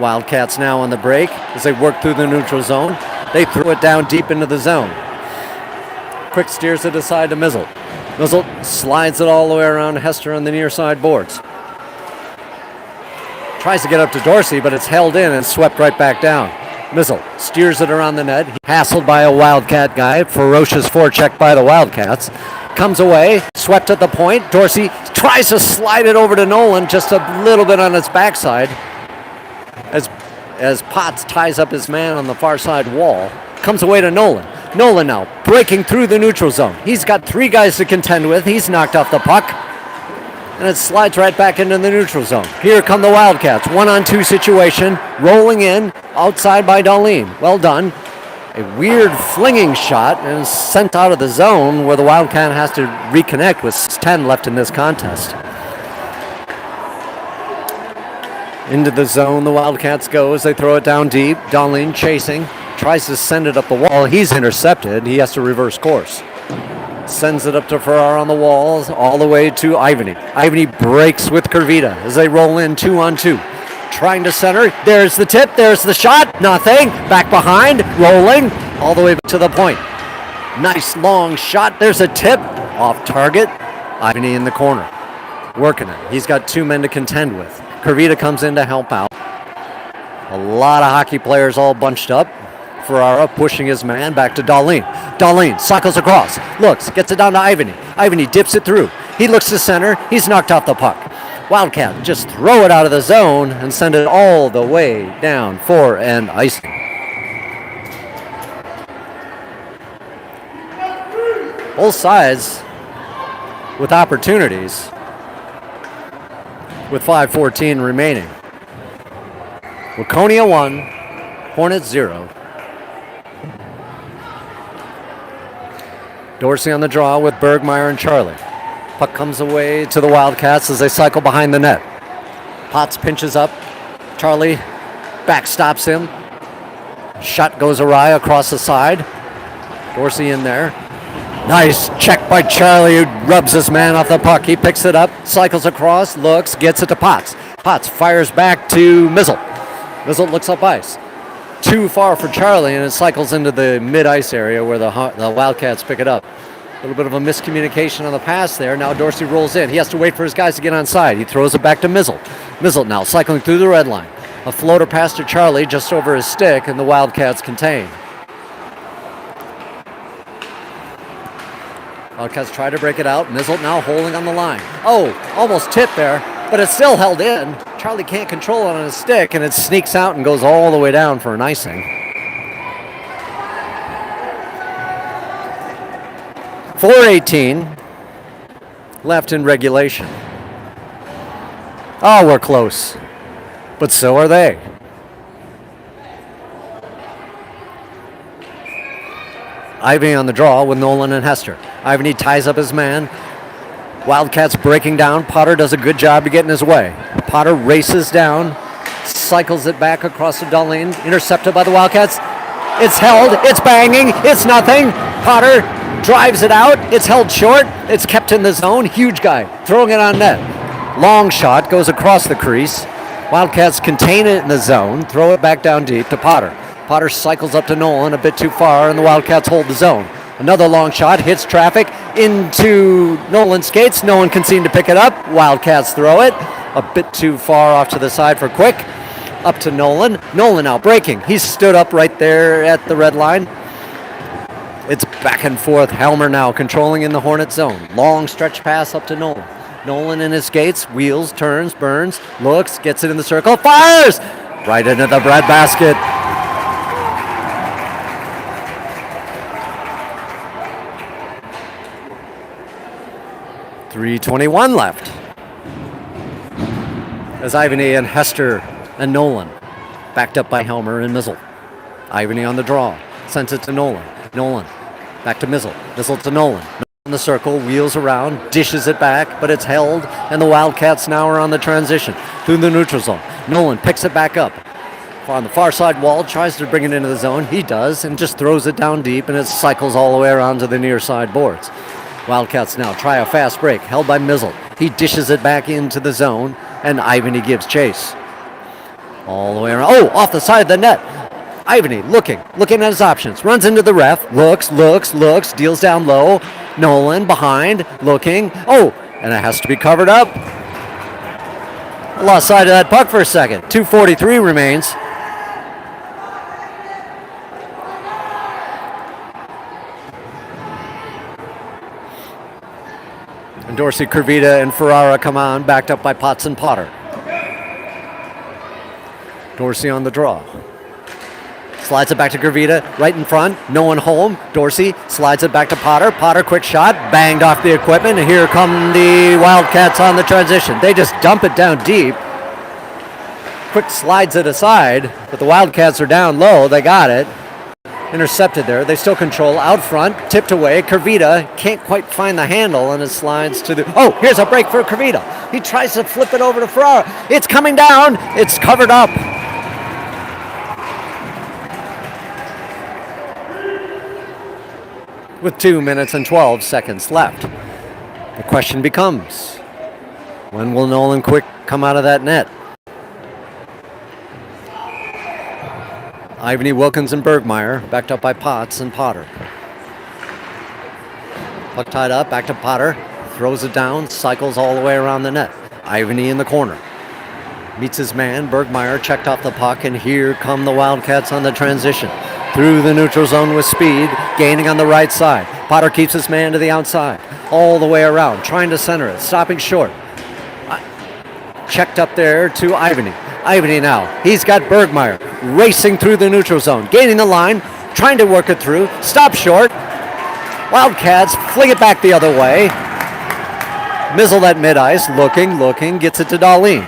Wildcats now on the break as they work through the neutral zone. They throw it down deep into the zone. Quick steers it aside to Mizzle. Mizzle slides it all the way around Hester on the near side boards. Tries to get up to Dorsey, but it's held in and swept right back down. Mizzle steers it around the net. Hassled by a Wildcat guy. Ferocious forecheck by the Wildcats. Comes away, swept at the point. Dorsey tries to slide it over to Nolan, just a little bit on its backside. As Potts ties up his man on the far side wall. Comes away to Nolan. Nolan now breaking through the neutral zone. He's got 3 guys to contend with. He's knocked off the puck. And it slides right back into the neutral zone. Here come the Wildcats. 1-on-2 situation. Rolling in. Outside by Darlene. Well done. A weird flinging shot and sent out of the zone where the Wildcat has to reconnect with 10 left in this contest. Into the zone the Wildcats go as they throw it down deep. Darlene chasing. Tries to send it up the wall. He's intercepted. He has to reverse course. Sends it up to Ferrara on the walls, all the way to Ivany. Ivany breaks with Kurvita as they roll in 2-on-2. Trying to center. There's the tip. There's the shot. Nothing. Back behind. Rolling. All the way to the point. Nice long shot. There's a tip. Off target. Ivany in the corner. Working it. He's got 2 men to contend with. Kurvita comes in to help out. A lot of hockey players all bunched up. Ferrara pushing his man back to Darlene. Darlene cycles across, looks, gets it down to Ivany. Ivany dips it through. He looks to center. He's knocked off the puck. Wildcat just throw it out of the zone and send it all the way down for an icing. Both sides with opportunities with 5:14 remaining. Waconia 1, Hornets 0. Dorsey on the draw with Bergmeyer and Charlie. Puck comes away to the Wildcats as they cycle behind the net. Potts pinches up. Charlie backstops him. Shot goes awry across the side. Dorsey in there. Nice check by Charlie, who rubs his man off the puck. He picks it up, cycles across, looks, gets it to Potts. Potts fires back to Mizzle. Mizzle looks up ice. Too far for Charlie, and it cycles into the mid-ice area where the Wildcats pick it up. A little bit of a miscommunication on the pass there. Now Dorsey rolls in. He has to wait for his guys to get on side. He throws it back to Mizzle. Mizzle now cycling through the red line. A floater pass to Charlie just over his stick, and the Wildcats contain. Wildcats try to break it out. Mizzle now holding on the line. Oh, almost tipped there, but it's still held in. Charlie can't control it on his stick, and it sneaks out and goes all the way down for an icing. 4:18 left in regulation. Oh, we're close, but so are they. Ivany on the draw with Nolan and Hester. Ivany ties up his man. Wildcats breaking down. Potter does a good job to get in his way. Potter races down cycles it back across to Darlene, intercepted by the Wildcats. It's held, it's banging, it's nothing. Potter drives it out, it's held short, it's kept in the zone. Huge guy throwing it on net. Long shot goes across the crease. Wildcats contain it in the zone, throw it back down deep to Potter. Potter cycles up to Nolan a bit too far, and the Wildcats hold the zone. Another long shot hits traffic into Nolan's skates. No one can seem to pick it up. Wildcats throw it a bit too far off to the side for Quick. Up to Nolan. Nolan now breaking. He's stood up right there at the red line. It's back and forth. Helmer now controlling in the Hornet zone. Long stretch pass up to Nolan. Nolan in his skates, wheels, turns, burns, looks, gets it in the circle, fires! Right into the breadbasket. .321 left. As Ivany and Hester and Nolan, backed up by Helmer and Mizzle. Ivany on the draw, sends it to Nolan. Nolan, back to Mizzle. Mizzle to Nolan. In the circle, wheels around, dishes it back, but it's held, and the Wildcats now are on the transition through the neutral zone. Nolan picks it back up. On the far side wall, tries to bring it into the zone. He does, and just throws it down deep, and it cycles all the way around to the near side boards. Wildcats now try a fast break, held by Mizzle. He dishes it back into the zone, and Ivany gives chase. All the way around. Oh, off the side of the net. Ivany looking at his options. Runs into the ref, looks, deals down low. Nolan behind, looking. Oh, and it has to be covered up. I lost sight of that puck for a second. 2:43 remains. And Dorsey, Kervita, and Ferrara come on, backed up by Potts and Potter. Dorsey on the draw. Slides it back to Kervita, right in front. No one home. Dorsey slides it back to Potter. Potter, quick shot, banged off the equipment, and here come the Wildcats on the transition. They just dump it down deep. Quick slides it aside, but the Wildcats are down low. They got it. Intercepted there. They still control out front. Tipped away. Kervita can't quite find the handle, and it slides to the... Oh, here's a break for Kervita. He tries to flip it over to Ferrara. It's coming down. It's covered up. With 2 minutes and 12 seconds left. The question becomes, when will Nolan Quick come out of that net? Ivany, Wilkins, and Bergmeyer, backed up by Potts and Potter. Puck tied up, back to Potter, throws it down, cycles all the way around the net. Ivany in the corner. Meets his man, Bergmeyer checked off the puck, and here come the Wildcats on the transition. Through the neutral zone with speed, gaining on the right side. Potter keeps his man to the outside, all the way around, trying to center it, stopping short. Checked up there to Ivany. Ivany now, he's got Bergmeyer racing through the neutral zone, gaining the line, trying to work it through, stop short. Wildcats fling it back the other way. Mizzle at mid-ice, looking, gets it to Darlene.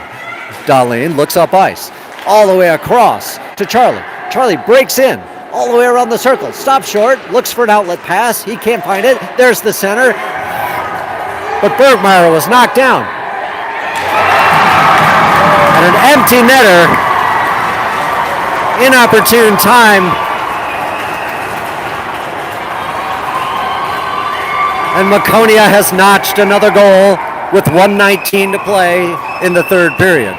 Darlene looks up ice, all the way across to Charlie. Charlie breaks in, all the way around the circle, stops short, looks for an outlet pass, he can't find it, there's the center, but Bergmeyer was knocked down. And an empty netter, inopportune time, and Waconia has notched another goal with 1:19 to play in the third period.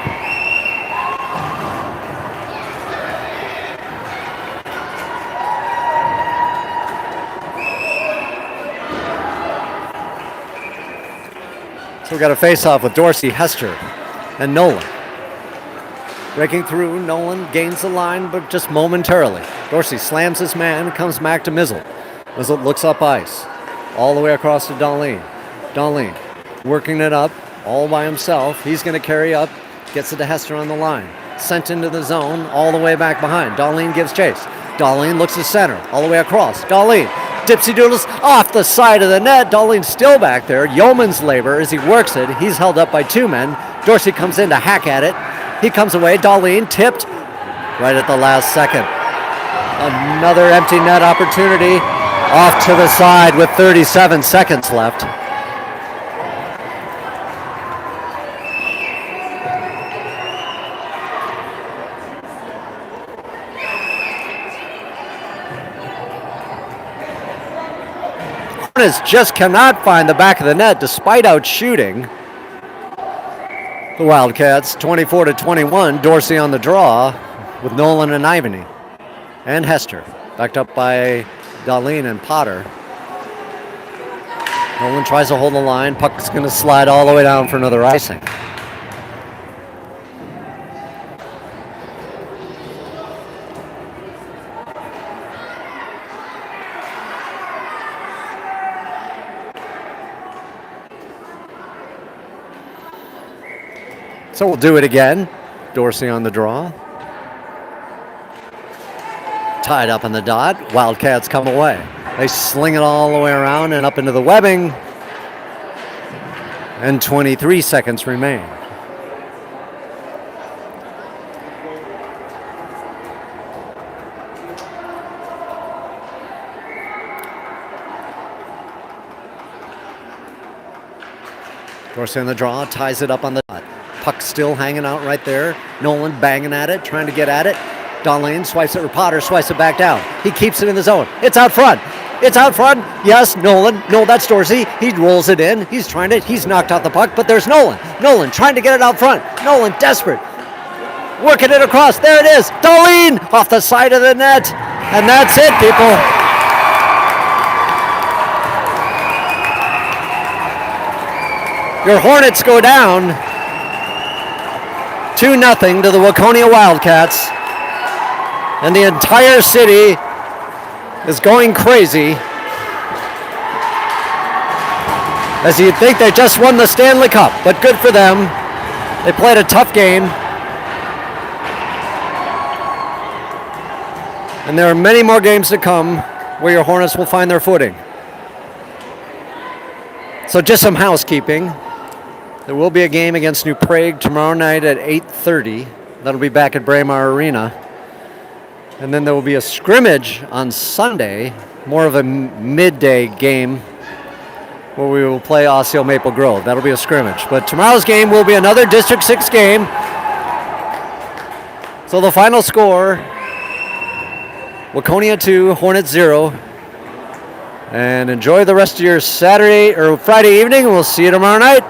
So we've got a face-off with Dorsey, Hester, and Nolan. Breaking through, Nolan gains the line, but just momentarily. Dorsey slams his man, comes back to Mizzle. Mizzle looks up ice, all the way across to Darlene. Darlene working it up, all by himself. He's going to carry up, gets it to Hester on the line. Sent into the zone, all the way back behind. Darlene gives chase. Darlene looks to center, all the way across. Darlene dipsy doodles off the side of the net. Darlene's still back there. Yeoman's labor as he works it. He's held up by two men. Dorsey comes in to hack at it. He comes away. Darlene tipped right at the last second. Another empty net opportunity off to the side with 37 seconds left. Hornets just cannot find the back of the net despite out shooting the Wildcats 24-21. Dorsey on the draw with Nolan and Ivany and Hester, backed up by Darlene and Potter. Nolan tries to hold the line. Puck's going to slide all the way down for another icing. So we'll do it again. Dorsey on the draw. Tied up on the dot. Wildcats come away. They sling it all the way around and up into the webbing. And 23 seconds remain. Dorsey on the draw, ties it up on the dot. Puck still hanging out right there. Nolan banging at it, trying to get at it. Darlene swipes it, or Potter swipes it back down. He keeps it in the zone. It's out front. It's out front. Yes, Nolan. No, that's Dorsey. He rolls it in. He's trying to, he's knocked out the puck, but there's Nolan. Nolan trying to get it out front. Nolan desperate. Working it across. There it is. Darlene off the side of the net. And that's it, people. Your Hornets go down 2-0 to the Waconia Wildcats. And the entire city is going crazy, as you'd think they just won the Stanley Cup, but good for them. They played a tough game. And there are many more games to come where your Hornets will find their footing. So just some housekeeping. There will be a game against New Prague tomorrow night at 8:30. That'll be back at Braemar Arena. And then there will be a scrimmage on Sunday, more of a midday game, where we will play Osseo Maple Grove. That'll be a scrimmage. But tomorrow's game will be another District 6 game. So the final score, Waconia 2, Hornets 0. And enjoy the rest of your Saturday or Friday evening. We'll see you tomorrow night.